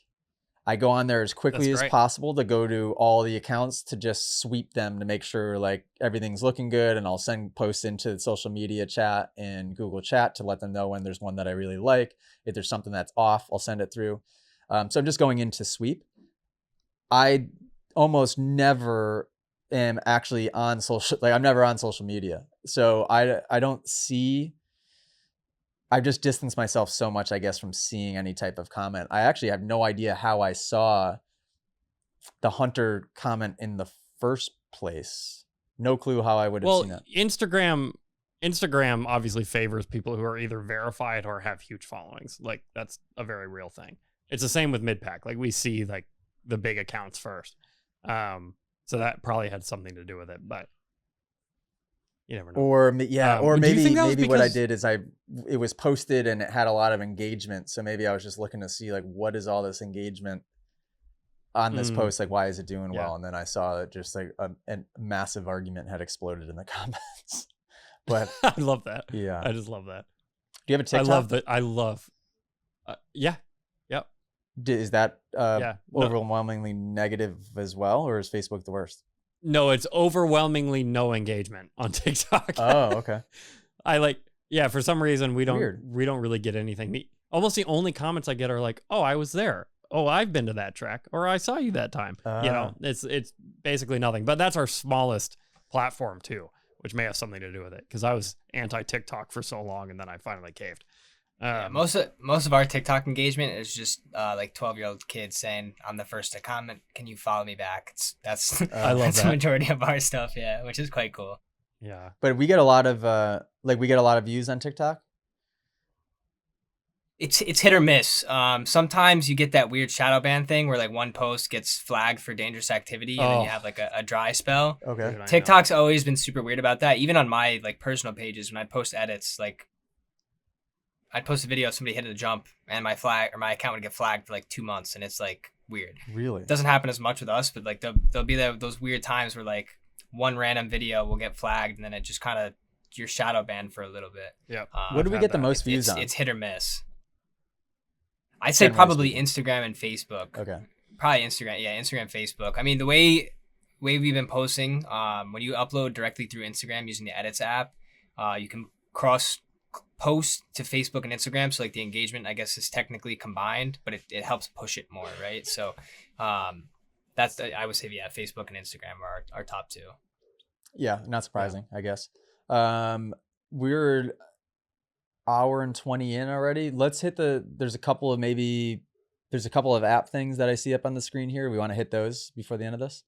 I go on there as quickly as possible to go to all the accounts to just sweep them to make sure like everything's looking good. And I'll send posts into the social media chat and Google Chat to let them know when there's one that I really like. If there's something that's off, I'll send it through. So I'm just going into sweep. I almost never am actually on social, like I'm never on social media. So I don't see, I've just distanced myself so much, I guess, from seeing any type of comment. I actually have no idea how I saw the Hunter comment in the first place. No clue how I would have seen that. Instagram obviously favors people who are either verified or have huge followings. Like that's a very real thing. It's the same with mid-pack. Like we see like the big accounts first. So that probably had something to do with it, but you never know. Or maybe what I did is it was posted and it had a lot of engagement. So maybe I was just looking to see like, what is all this engagement on this post? Like, why is it doing well? And then I saw that just like a massive argument had exploded in the comments. But I love that. Yeah. I just love that. Do you have a TikTok? Yeah. Yep. Is that overwhelmingly negative as well? Or is Facebook the worst? No, it's overwhelmingly no engagement on TikTok. Oh, okay. For some reason we don't really get anything. Almost the only comments I get are like, "Oh, I was there. Oh, I've been to that track, or I saw you that time." It's basically nothing. But that's our smallest platform too, which may have something to do with it because I was anti-TikTok for so long, and then I finally caved. Most of our TikTok engagement is just like 12-year-old kids saying, "I'm the first to comment. Can you follow me back?" That's the majority of our stuff, which is quite cool. Yeah, but we get a lot of views on TikTok. It's hit or miss. Sometimes you get that weird shadow ban thing where like one post gets flagged for dangerous activity and then you have like a dry spell. Okay, dude, TikTok's always been super weird about that. Even on my like personal pages when I post edits, like I'd post a video of somebody hitting a jump and my account would get flagged for like 2 months, and it's like weird. Really? It doesn't happen as much with us, but like there'll be those weird times where like one random video will get flagged and then it just kind of you're shadow banned for a little bit. Yeah. What do we get the most views on? It's hit or miss. I'd say probably Instagram and Facebook. Okay. Probably Instagram. Yeah, Instagram, Facebook. I mean, the way we've been posting, when you upload directly through Instagram using the Edits app, you can cross post to Facebook and Instagram, so like the engagement I guess is technically combined, but it helps push it more, right? So that's I would say Facebook and Instagram are our top two. Yeah, not surprising, I guess. We're hour and 20 in already. Let's hit there's a couple of app things that I see up on the screen here. We want to hit those before the end of this.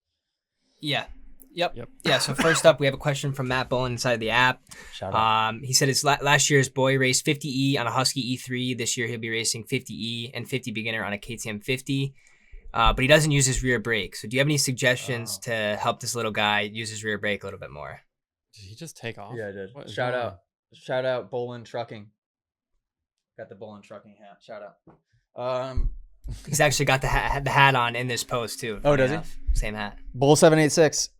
Yep. Yeah, so first up, we have a question from Matt Bullen inside the app. Shout out. He said his last year's boy raced 50E on a Husky E3. This year he'll be racing 50E and 50 beginner on a KTM 50. but he doesn't use his rear brake. So do you have any suggestions to help this little guy use his rear brake a little bit more? Did he just take off? Yeah, I did. What is Shout going out. Shout out Bolin Trucking. Got the Bolin Trucking hat. Shout out. He's actually got the hat on in this post too. Oh, does he? Same hat. Bull 786.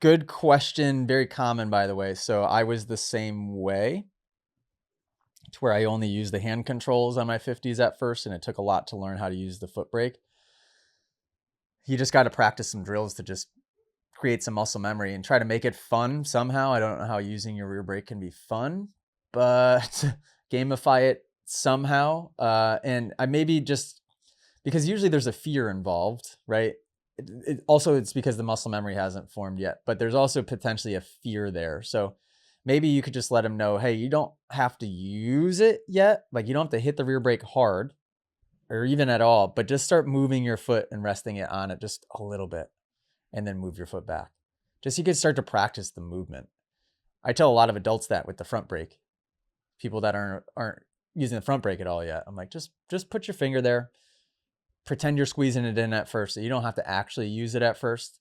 Good question. Very common, by the way. So I was the same way, to where I only used the hand controls on my 50s at first, and it took a lot to learn how to use the foot brake. You just got to practice some drills to just create some muscle memory and try to make it fun somehow. I don't know how using your rear brake can be fun, but gamify it somehow. And I maybe just, because usually there's a fear involved, right? Also, it's because the muscle memory hasn't formed yet, but there's also potentially a fear there. So maybe you could just let him know, hey, you don't have to use it yet. Like, you don't have to hit the rear brake hard or even at all, but just start moving your foot and resting it on it just a little bit, and then move your foot back. Just you can start to practice the movement. I tell a lot of adults that with the front brake. People that aren't using the front brake at all yet. I'm like, just put your finger there. Pretend you're squeezing it in at first. So you don't have to actually use it at first,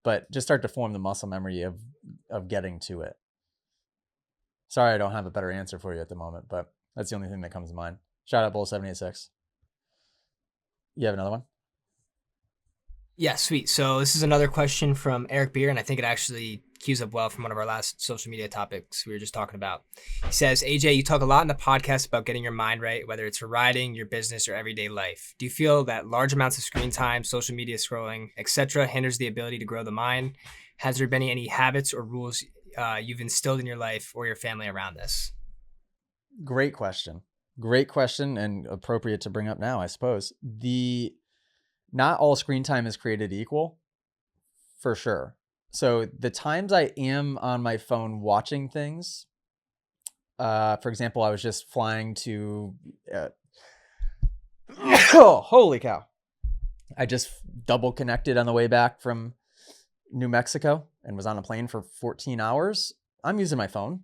but just start to form the muscle memory of getting to it. Sorry, I don't have a better answer for you at the moment, but that's the only thing that comes to mind. Shout out Bull 786. You have another one? Yeah, sweet. So this is another question from Eric Beer, and I think it actually cues up well from one of our last social media topics we were just talking about. He says, AJ, you talk a lot in the podcast about getting your mind right, whether it's for riding, your business, or everyday life. Do you feel that large amounts of screen time, social media scrolling, etc., hinders the ability to grow the mind? Has there been any habits or rules you've instilled in your life or your family around this? Great question. Great question, and appropriate to bring up now, I suppose. Not all screen time is created equal, for sure. So the times I am on my phone watching things, for example, I was just flying to, oh, holy cow. I just double connected on the way back from New Mexico and was on a plane for 14 hours. I'm using my phone,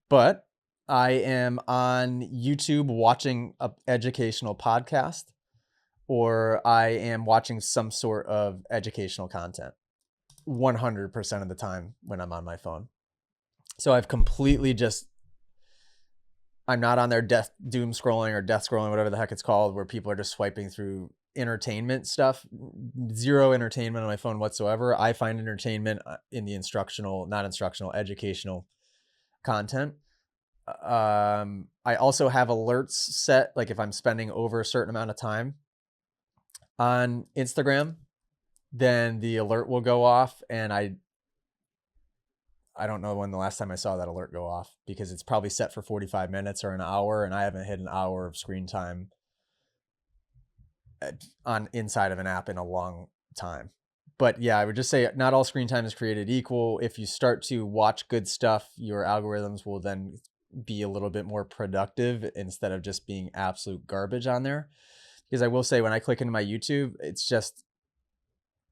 but I am on YouTube watching an educational podcast, or I am watching some sort of educational content 100% of the time when I'm on my phone. So I've completely I'm not on there doom scrolling or death scrolling, whatever the heck it's called, where people are just swiping through entertainment stuff. Zero entertainment on my phone whatsoever. I find entertainment in the educational content. I also have alerts set, like if I'm spending over a certain amount of time on Instagram, then the alert will go off, and I don't know when the last time I saw that alert go off, because it's probably set for 45 minutes or an hour, and I haven't hit an hour of screen time on inside of an app in a long time. But yeah, I would just say not all screen time is created equal. If you start to watch good stuff, your algorithms will then be a little bit more productive instead of just being absolute garbage on there. Because I will say, when I click into my YouTube, it's just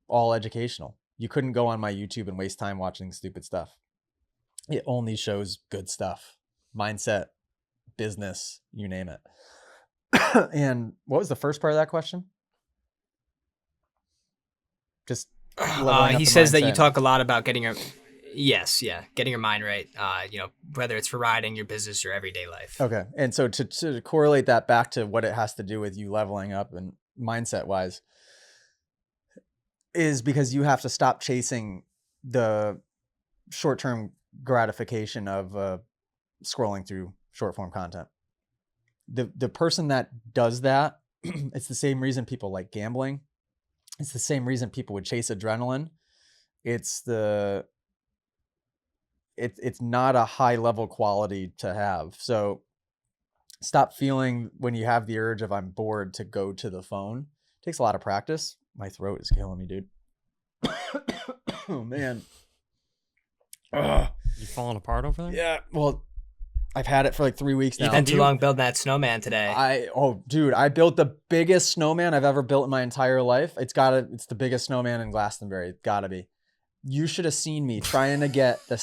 all educational. You couldn't go on my YouTube and waste time watching stupid stuff. It only shows good stuff. Mindset, business, you name it. And what was the first part of that question? Just he says that you talk a lot about getting your mind right. Whether it's for riding, your business, or everyday life. Okay, and so to correlate that back to what it has to do with you leveling up and mindset wise, is because you have to stop chasing the short-term gratification of scrolling through short-form content. The person that does that, it's the same reason people like gambling. It's the same reason people would chase adrenaline. It's not a high level quality to have. So stop feeling when you have the urge of I'm bored to go to the phone. It takes a lot of practice. My throat is killing me, dude. Oh man. You falling apart over there? Yeah. Well, I've had it for like 3 weeks now. You've been too long building that snowman today. I built the biggest snowman I've ever built in my entire life. It's the biggest snowman in Glastonbury. It's gotta be. You should have seen me trying to get the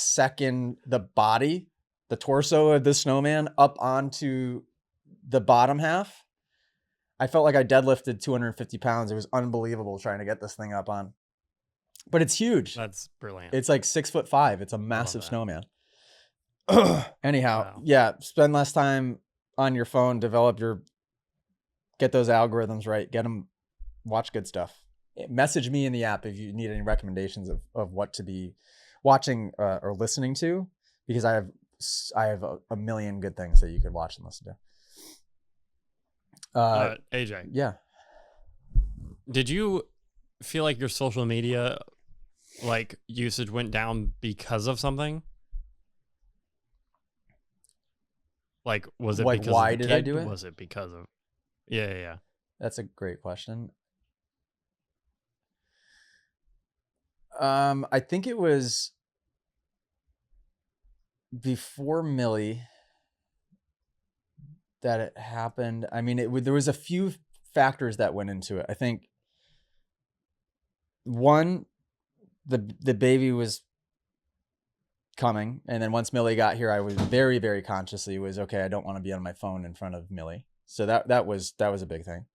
torso of the snowman up onto the bottom half. I felt like I deadlifted 250 pounds. It was unbelievable trying to get this thing up on, but it's huge. That's brilliant. It's like 6'5". It's a massive snowman. Anyhow, Wow. yeah, spend less time on your phone, get those algorithms right, get them, watch good stuff. Message me in the app if you need any recommendations of what to be watching or listening to, because I have a million good things that you could watch and listen to. AJ. Yeah. Did you feel like your social media like usage went down because of something? Like, was it because why of the did kid? I do it? Was it because of yeah. That's a great question. I think it was before Millie that it happened. I mean, there was a few factors that went into it. I think one, the baby was coming, and then once Millie got here, I was very, very consciously was okay. I don't want to be on my phone in front of Millie, so that was a big thing.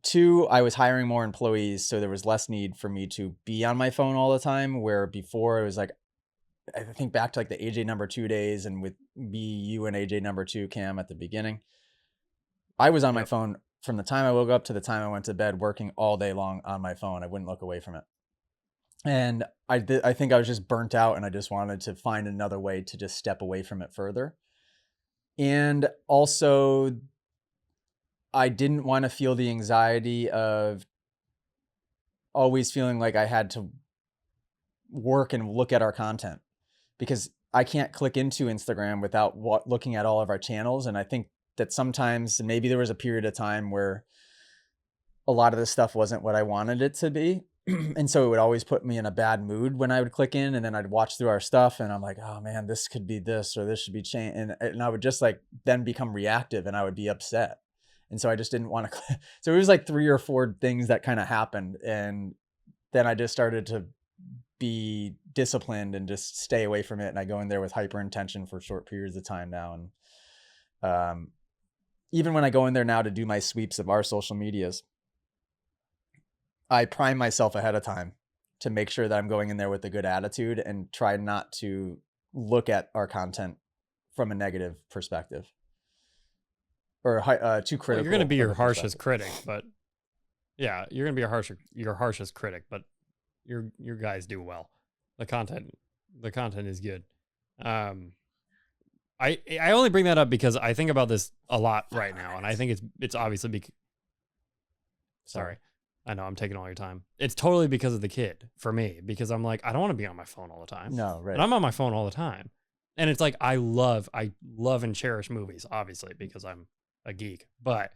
Two, I was hiring more employees, so there was less need for me to be on my phone all the time, where before it was like, I think back to like the AJ number 2 days, and with me, you, and AJ number 2 Cam at the beginning, I was on my phone from the time I woke up to the time I went to bed, working all day long on my phone. I wouldn't look away from it. And I think I was just burnt out, and I just wanted to find another way to just step away from it further. And also, I didn't want to feel the anxiety of always feeling like I had to work and look at our content, because I can't click into Instagram without looking at all of our channels. And I think that sometimes maybe there was a period of time where a lot of this stuff wasn't what I wanted it to be. And so it would always put me in a bad mood when I would click in, and then I'd watch through our stuff and I'm like, oh man, this could be this, or this should be changed. And I would just like then become reactive, and I would be upset. And so I just didn't want to. So it was like 3 or 4 things that kind of happened. And then I just started to be disciplined and just stay away from it. And I go in there with hyper intention for short periods of time now. And even when I go in there now to do my sweeps of our social medias, I prime myself ahead of time to make sure that I'm going in there with a good attitude and try not to look at our content from a negative perspective or too critical. Well, you're going to be your harshest critic, but yeah, you're going to be your harshest critic, but your guys do well. The content is good. I only bring that up because I think about this a lot right now, and I think it's obviously sorry. I know I'm taking all your time. It's totally because of the kid for me, because I'm like, I don't want to be on my phone all the time. No, right. And I'm on my phone all the time. And it's like, I love and cherish movies, obviously, because I'm a geek, but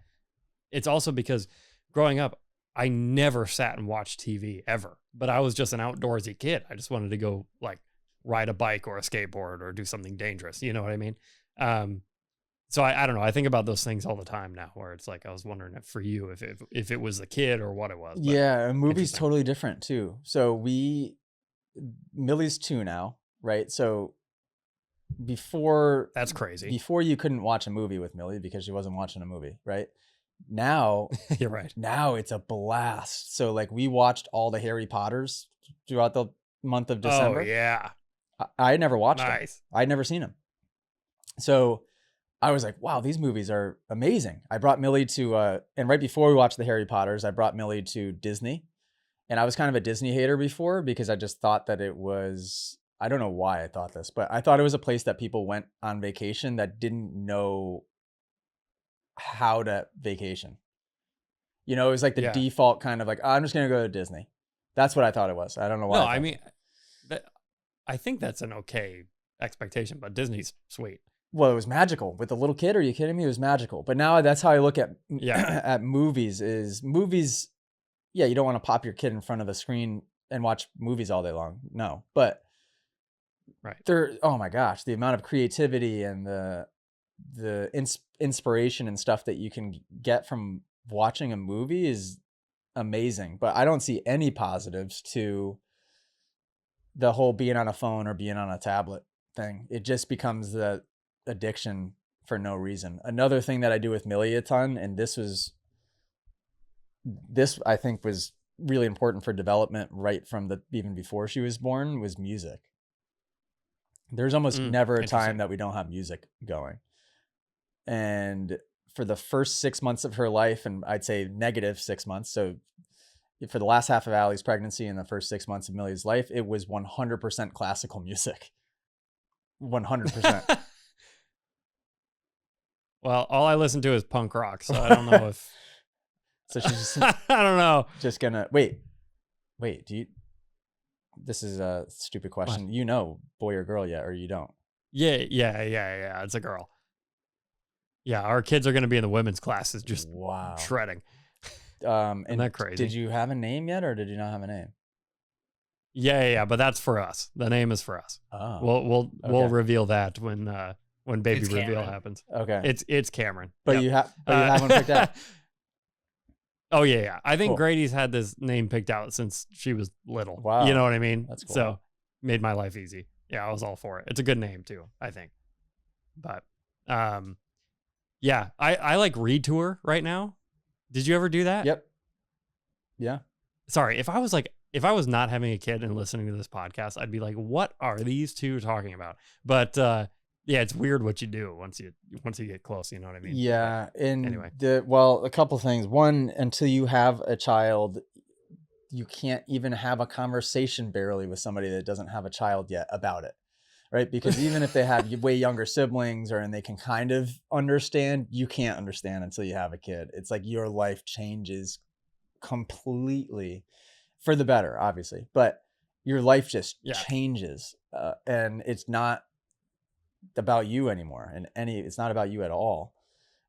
it's also because growing up, I never sat and watched TV ever, but I was just an outdoorsy kid. I just wanted to go like ride a bike or a skateboard or do something dangerous. You know what I mean? So I don't know. I think about those things all the time now, where it's like, I was wondering if for you, if it was the kid or what it was. But yeah. A movie's totally different too. So Millie's 2 now, right? So before, that's crazy. Before you couldn't watch a movie with Millie because she wasn't watching a movie, right? Now, you're right. Now it's a blast. So like we watched all the Harry Potters throughout the month of December. Oh yeah. I had never watched them. Nice. I'd never seen them. So I was like, wow, these movies are amazing. I brought Millie to, and right before we watched the Harry Potters, I brought Millie to Disney. And I was kind of a Disney hater before because I just thought that it was, I don't know why I thought this, but I thought it was a place that people went on vacation that didn't know how to vacation. You know, it was like the default kind of like, oh, I'm just going to go to Disney. That's what I thought it was. I don't know why. No, I mean, I think that's an okay expectation, but Disney's sweet. Well, it was magical with the little kid. Are you kidding me? It was magical. But now that's how I look at at movies. Yeah, you don't want to pop your kid in front of a screen and watch movies all day long. No, but oh my gosh, the amount of creativity and the inspiration and stuff that you can get from watching a movie is amazing. But I don't see any positives to the whole being on a phone or being on a tablet thing. It just becomes the addiction for no reason. Another thing that I do with Millie a ton, and this was this I think was really important for development right from even before she was born, was music. There's almost never a time that we don't have music going. And for the first 6 months of her life, and I'd say negative 6 months, so for the last half of Allie's pregnancy and the first 6 months of Millie's life, it was 100% classical music. 100%. Well, all I listen to is punk rock, so I don't know if. So she's just, I don't know. Just gonna wait. Do you? This is a stupid question. What? You know, boy or girl yet, or you don't? Yeah. It's a girl. Yeah, our kids are going to be in the women's classes, just shredding. Isn't that crazy? Did you have a name yet, or did you not have a name? Yeah, but that's for us. The name is for us. Oh, we'll reveal that when baby reveal happens. Okay, it's Cameron. But you have one picked out. Oh yeah. I think Grady's had this name picked out since she was little. Wow, you know what I mean? That's cool. So made my life easy. Yeah, I was all for it. It's a good name too, I think. But yeah, I like read to her right now. Did you ever do that? Yep. Yeah. Sorry, if I was not having a kid and listening to this podcast, I'd be like, what are these two talking about? But yeah, it's weird what you do once you get close, you know what I mean? Yeah. And anyway. A couple things. One, until you have a child, you can't even have a conversation barely with somebody that doesn't have a child yet about it. Right? Because even if they have way younger siblings and they can kind of understand, you can't understand until you have a kid. It's like your life changes completely for the better, obviously, but your life just changes. And it's not about you anymore. It's not about you at all.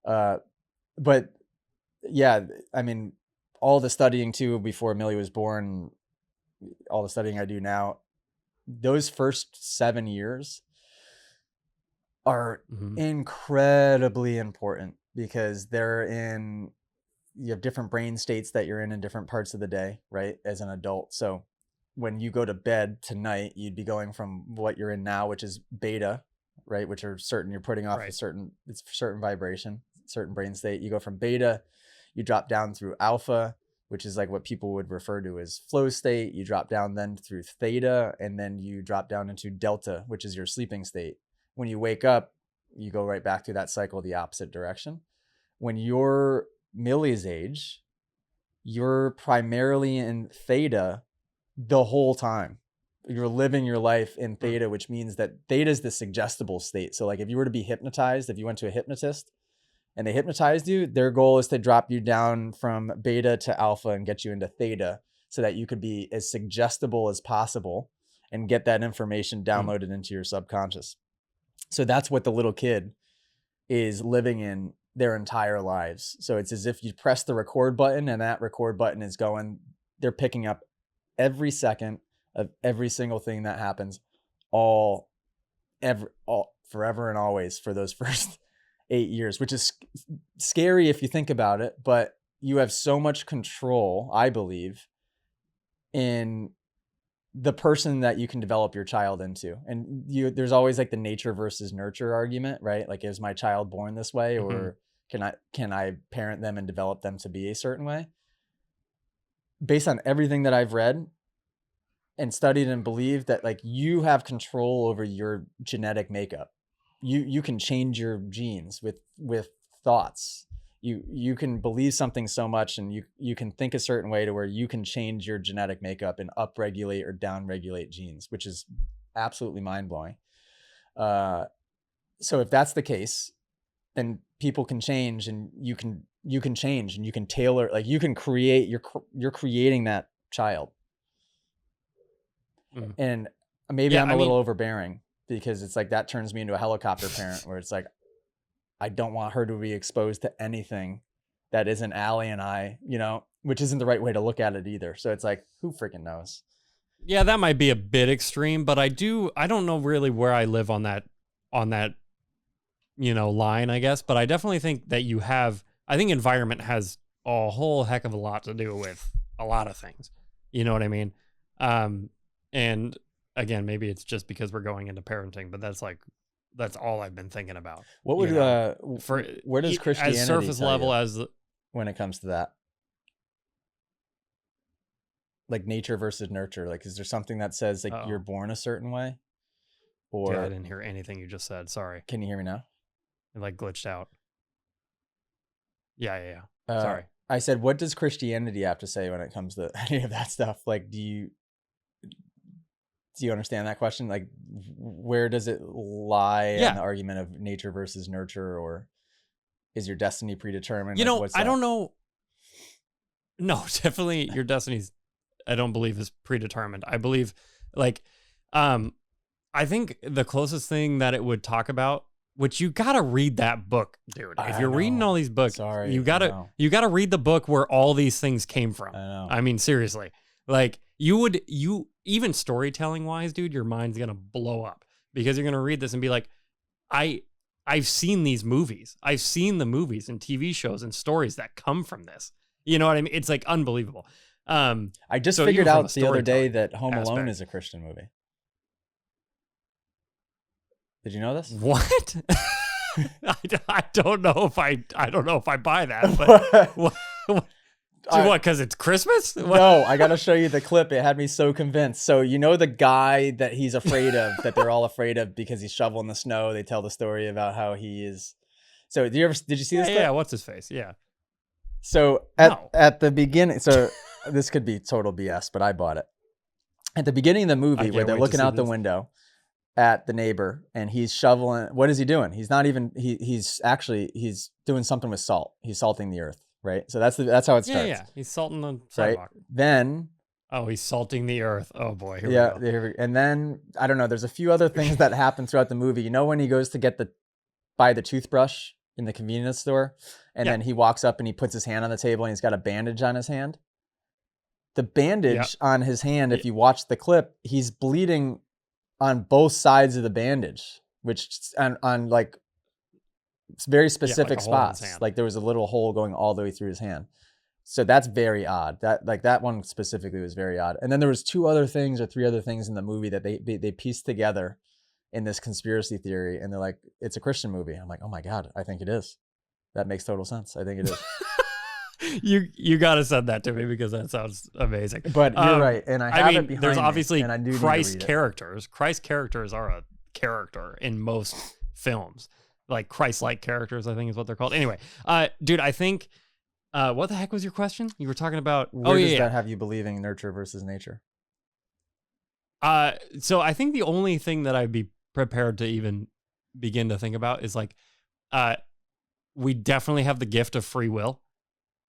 But yeah, I mean, all the studying too, before Millie was born, all the studying I do now, those first 7 years are incredibly important because you have different brain states that you're in different parts of the day, right? As an adult. So when you go to bed tonight, you'd be going from what you're in now, which is beta, right? Which are certain, you're putting off it's certain vibration, certain brain state. You go from beta, you drop down through alpha, which is like what people would refer to as flow state. You drop down then through theta, and then you drop down into delta, which is your sleeping state. When you wake up, you go right back through that cycle, the opposite direction. When you're Millie's age, you're primarily in theta the whole time. You're living your life in theta, which means that theta is the suggestible state. So like if you were to be hypnotized, if you went to a hypnotist and they hypnotized you, their goal is to drop you down from beta to alpha and get you into theta so that you could be as suggestible as possible and get that information downloaded into your subconscious. So that's what the little kid is living in their entire lives. So it's as if you press the record button and that record button is going, they're picking up every second of every single thing that happens all forever and always for those first 8 years, which is scary if you think about it, but you have so much control, I believe, in the person that you can develop your child into. And there's always like the nature versus nurture argument, right? Like, is my child born this way, or can I parent them and develop them to be a certain way? Based on everything that I've read and studied and believed, that like you have control over your genetic makeup. You can change your genes with thoughts. You can believe something so much, and you can think a certain way to where you can change your genetic makeup and upregulate or downregulate genes, which is absolutely mind-blowing. So if that's the case, then people can change, and you can change, and you can tailor, like you can create, you're creating that child. And maybe I'm a little overbearing, because it's like that turns me into a helicopter parent, where it's like, I don't want her to be exposed to anything that isn't Allie and I, which isn't the right way to look at it either. So it's like, who freaking knows? Yeah, that might be a bit extreme, but I don't know really where I live on that, line, I guess. But I definitely think that I think environment has a whole heck of a lot to do with a lot of things. You know what I mean? And again, maybe it's just because we're going into parenting, but that's all I've been thinking about. What would where does Christianity as surface level as when it comes to that? like nature versus nurture? Like, is there something that says like you're born a certain way? Or Dude, I didn't hear anything you just said. Sorry. Can you hear me now? It like glitched out. Yeah. Sorry. I said, what does Christianity have to say when it comes to any of that stuff? Like, do you understand that question? Like, where does it lie in the argument of nature versus nurture, or is your destiny predetermined? You like, know, what's I that? don't know. No, definitely your destiny's, I don't believe is predetermined. I believe like, I think the closest thing that it would talk about, which you gotta read that book, dude. If you're reading all these books, you gotta read the book where all these things came from. I mean, seriously, like you even storytelling wise, dude, your mind's gonna blow up because you're gonna read this and be like, I've seen these movies. I've seen the movies and TV shows and stories that come from this. You know what I mean? It's like unbelievable. I just figured out the other day that Home Alone is a Christian movie. Did you know this? What? I don't know if I buy that. But what? Because it's Christmas? No, I got to show you the clip. It had me so convinced. So you know the guy that he's afraid of, that they're all afraid of because he's shoveling the snow. They tell the story about how he is. So did you see this clip? Yeah. What's his face? Yeah. So at the beginning, so this could be total BS, but I bought it. At the beginning of the movie, where they're looking out the window at the neighbor and he's shoveling. What is he doing? He's not even, he's doing something with salt. He's salting the earth, right? So that's how it starts. Yeah. He's salting the sidewalk. Right? Then. Oh, he's salting the earth. Oh boy. Here we go. And then, I don't know, there's a few other things that happen throughout the movie. You know, when he goes to buy the toothbrush in the convenience store, and then he walks up and he puts his hand on the table and he's got a bandage on his hand. The bandage on his hand, if you watch the clip, he's bleeding on both sides of the bandage, which on like very specific spots. Like there was a little hole going all the way through his hand. So that's very odd. That one specifically was very odd. And then there was 3 other things in the movie that they pieced together in this conspiracy theory, and they're like, it's a Christian movie. I'm like, oh my God, I think it is. That makes total sense. I think it is. You gotta send that to me because that sounds amazing. But you're right, and I have it behind there's obviously me, and I do Christ characters. Christ characters are a character in most films, like Christ-like characters, I think is what they're called. Anyway, dude, I think what the heck was your question? You were talking about where does that have you believing nurture versus nature? So I think the only thing that I'd be prepared to even begin to think about is like, we definitely have the gift of free will,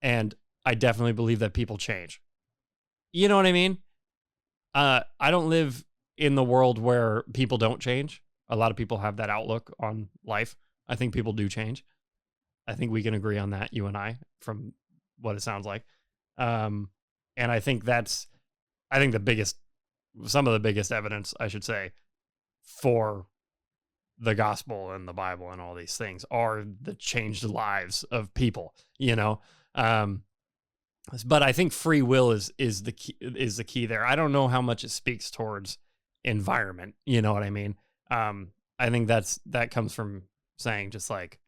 and I definitely believe that people change. You know what I mean? I don't live in the world where people don't change. A lot of people have that outlook on life. I think people do change. I think we can agree on that, you and I, from what it sounds like. And I think some of the biggest evidence, I should say, for the gospel and the Bible and all these things are the changed lives of people, you know? But I think free will is the key there. I don't know how much it speaks towards environment. You know what I mean? I think that comes from saying just like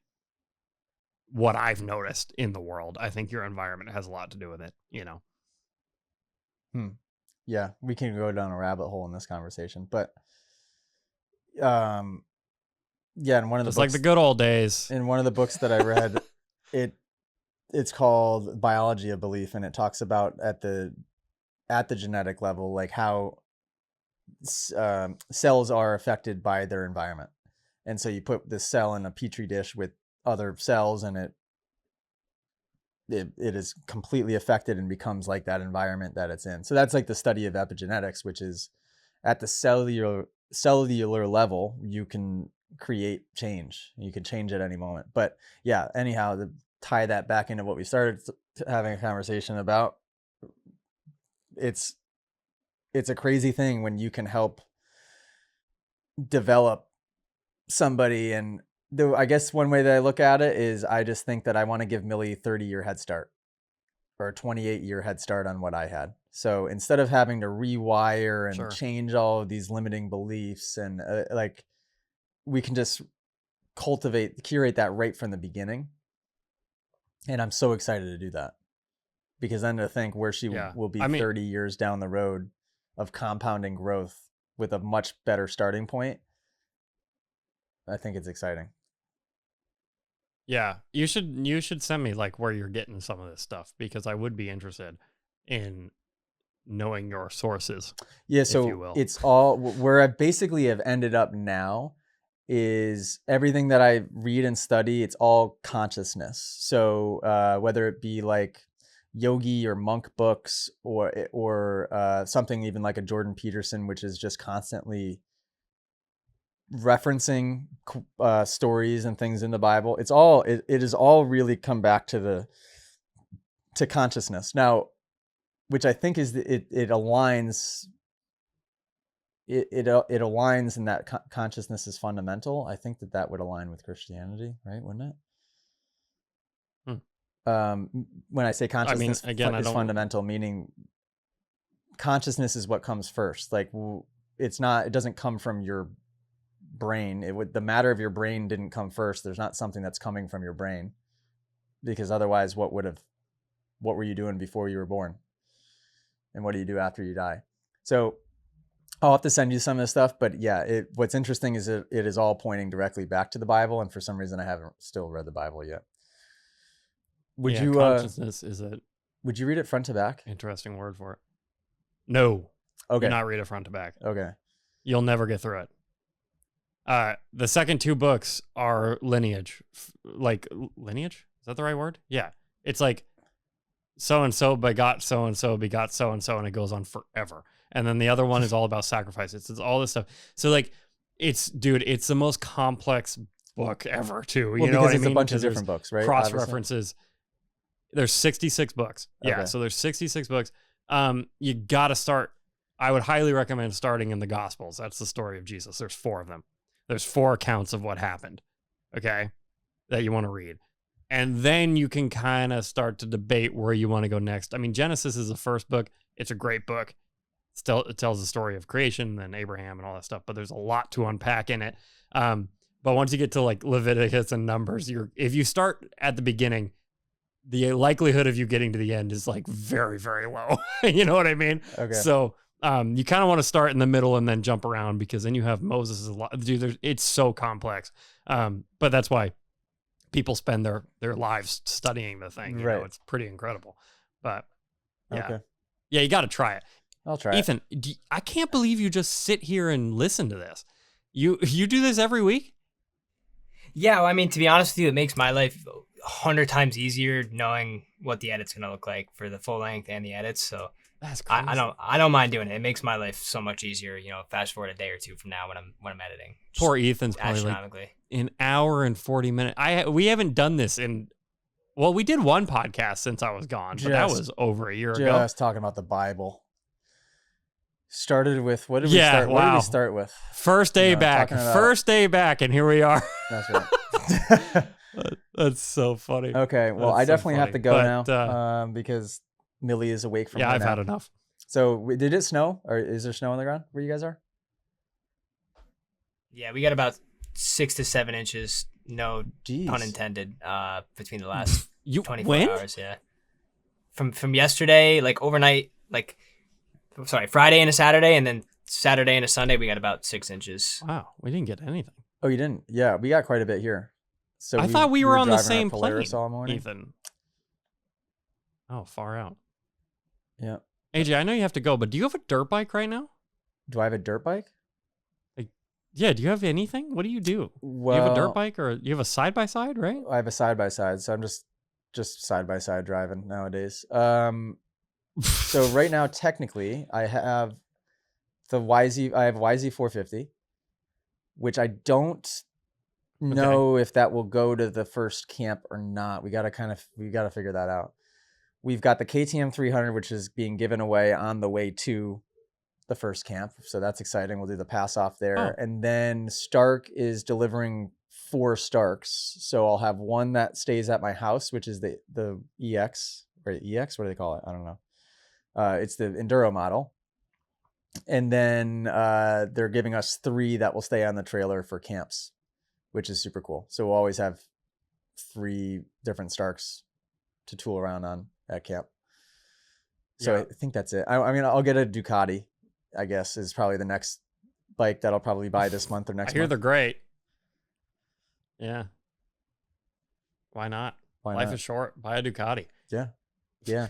what I've noticed in the world. I think your environment has a lot to do with it, you know? Yeah, we can go down a rabbit hole in this conversation, but yeah, in one of the books, like the good old days. In one of the books that I read, it's called Biology of Belief, and it talks about at the genetic level, like how cells are affected by their environment. And so you put this cell in a petri dish with other cells, and it is completely affected and becomes like that environment that it's in. So that's like the study of epigenetics, which is at the cellular level, you can create change. You can change at any moment. But yeah, anyhow, to tie that back into what we started having a conversation about, it's a crazy thing when you can help develop somebody. And I guess one way that I look at it is I just think that I want to give Millie a 30-year head start or a 28-year head start on what I had. So instead of having to rewire and change all of these limiting beliefs, and like, we can just curate that right from the beginning. And I'm so excited to do that because then to think where she will be 30 years down the road of compounding growth with a much better starting point, I think it's exciting. Yeah, you should send me like where you're getting some of this stuff, because I would be interested in knowing your sources. Yeah, so it's all where I basically have ended up now is everything that I read and study, it's all consciousness. So whether it be like yogi or monk books or something even like a Jordan Peterson, which is just constantly referencing stories and things in the Bible, it has all really come back to consciousness now, which I think is it aligns. It aligns in that consciousness is fundamental. I think that would align with Christianity, right? Wouldn't it? When I say consciousness is fundamental, meaning consciousness is what comes first. Like it doesn't come from your brain. The matter of your brain didn't come first. There's not something that's coming from your brain, because otherwise what were you doing before you were born? And what do you do after you die? So I'll have to send you some of this stuff, but yeah, what's interesting is it is all pointing directly back to the Bible. And for some reason I haven't still read the Bible yet. Would you, consciousness is it? Would you read it front to back? Interesting word for it. No. Okay. Do not read it front to back. Okay. You'll never get through it. The second two books are lineage. Like lineage? Is that the right word? Yeah. It's like so-and-so begot so-and-so begot so-and-so, and it goes on forever. And then the other one is all about sacrifices. It's all this stuff. So like, it's the most complex book ever too. Well, you know what I mean? It's a bunch of different books, right? Cross references. There's 66 books. Yeah. Okay. So there's 66 books. You got to start. I would highly recommend starting in the Gospels. That's the story of Jesus. There's 4 of them. There's 4 accounts of what happened. Okay. That you want to read. And then you can kind of start to debate where you want to go next. I mean, Genesis is the first book. It's a great book. Still, it tells the story of creation and then Abraham and all that stuff, but there's a lot to unpack in it. But once you get to like Leviticus and Numbers, if you start at the beginning, the likelihood of you getting to the end is like very, very low. You know what I mean? Okay. So you kind of want to start in the middle and then jump around, because then you have Moses. Dude, it's so complex. But that's why people spend their lives studying the thing. You know, it's pretty incredible. But yeah, okay. Yeah, you got to try it. I'll try Ethan, I can't believe you just sit here and listen to this. You do this every week? Yeah, well, I mean, to be honest with you, it makes my life 100 times easier knowing what the edit's gonna look like for the full length and the edits. So that's crazy. I don't mind doing it. It makes my life so much easier. You know, fast forward a day or two from now when I'm editing. Poor Ethan's probably like an hour and 40 minutes. We haven't done this in. Well, we did one podcast since I was gone, but that was over a year ago. Just talking about the Bible. Started with what did we start? Wow. What did we start with? First day back. First day back, and here we are. That's right. That's so funny. Okay, well, I definitely have to go now because Millie is awake from. Yeah, I've had enough. So, did it snow, or is there snow on the ground where you guys are? Yeah, we got about 6 to 7 inches. No pun intended. Between the last 24 hours. Yeah. From yesterday, like overnight, like. Sorry, Friday and a Saturday, and then Saturday and a Sunday, we got about 6 inches. Wow, we didn't get anything. Oh, you didn't? Yeah, we got quite a bit here. So I thought we were on the same plane, Ethan. Oh, far out. Yeah. AJ, I know you have to go, but do you have a dirt bike right now? Do I have a dirt bike? Yeah, do you have anything? What do you do? Well, do you have a dirt bike, or you have a side-by-side, right? I have a side-by-side, so I'm just side-by-side driving nowadays. So right now, technically, I have the YZ450, which I don't know if that will go to the first camp or not. We got to figure that out. We've got the KTM 300, which is being given away on the way to the first camp. So that's exciting. We'll do the pass off there. Oh. And then Stark is delivering 4 Starks. So I'll have one that stays at my house, which is the EX, or EX, what do they call it? I don't know. It's the Enduro model. And then they're giving us 3 that will stay on the trailer for camps, which is super cool. So we'll always have 3 different Starks to tool around on at camp. So I think that's it. I mean, I'll get a Ducati, I guess, is probably the next bike that I'll probably buy this month or next month. I hear they're great. Yeah. Why not? Life is short. Buy a Ducati. Yeah. Yeah.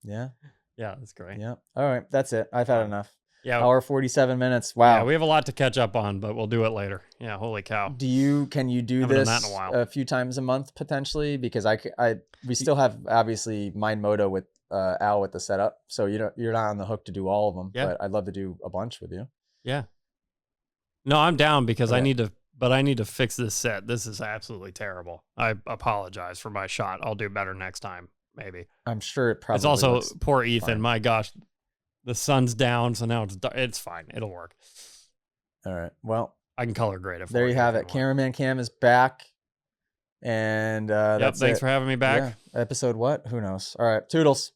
Yeah. Yeah, that's great. Yeah. All right. That's it. I've had enough. Yeah. Hour 47 minutes. Wow. Yeah, we have a lot to catch up on, but we'll do it later. Yeah, holy cow. Can you do Haven't this done that in a while. a few times a month potentially? Because we still have obviously Mind Moto with Al with the setup. So you're not on the hook to do all of them, but I'd love to do a bunch with you. Yeah. No, I'm down because I need to fix this set. This is absolutely terrible. I apologize for my shot. I'll do better next time, maybe. I'm sure it probably It's also poor Ethan. fine. My gosh, the sun's down, so now it's fine. It'll work. All right. Well, I can color grade it. There you have it. Cameraman Cam is back. And thanks for having me back. Yeah. Episode what? Who knows? All right. Toodles.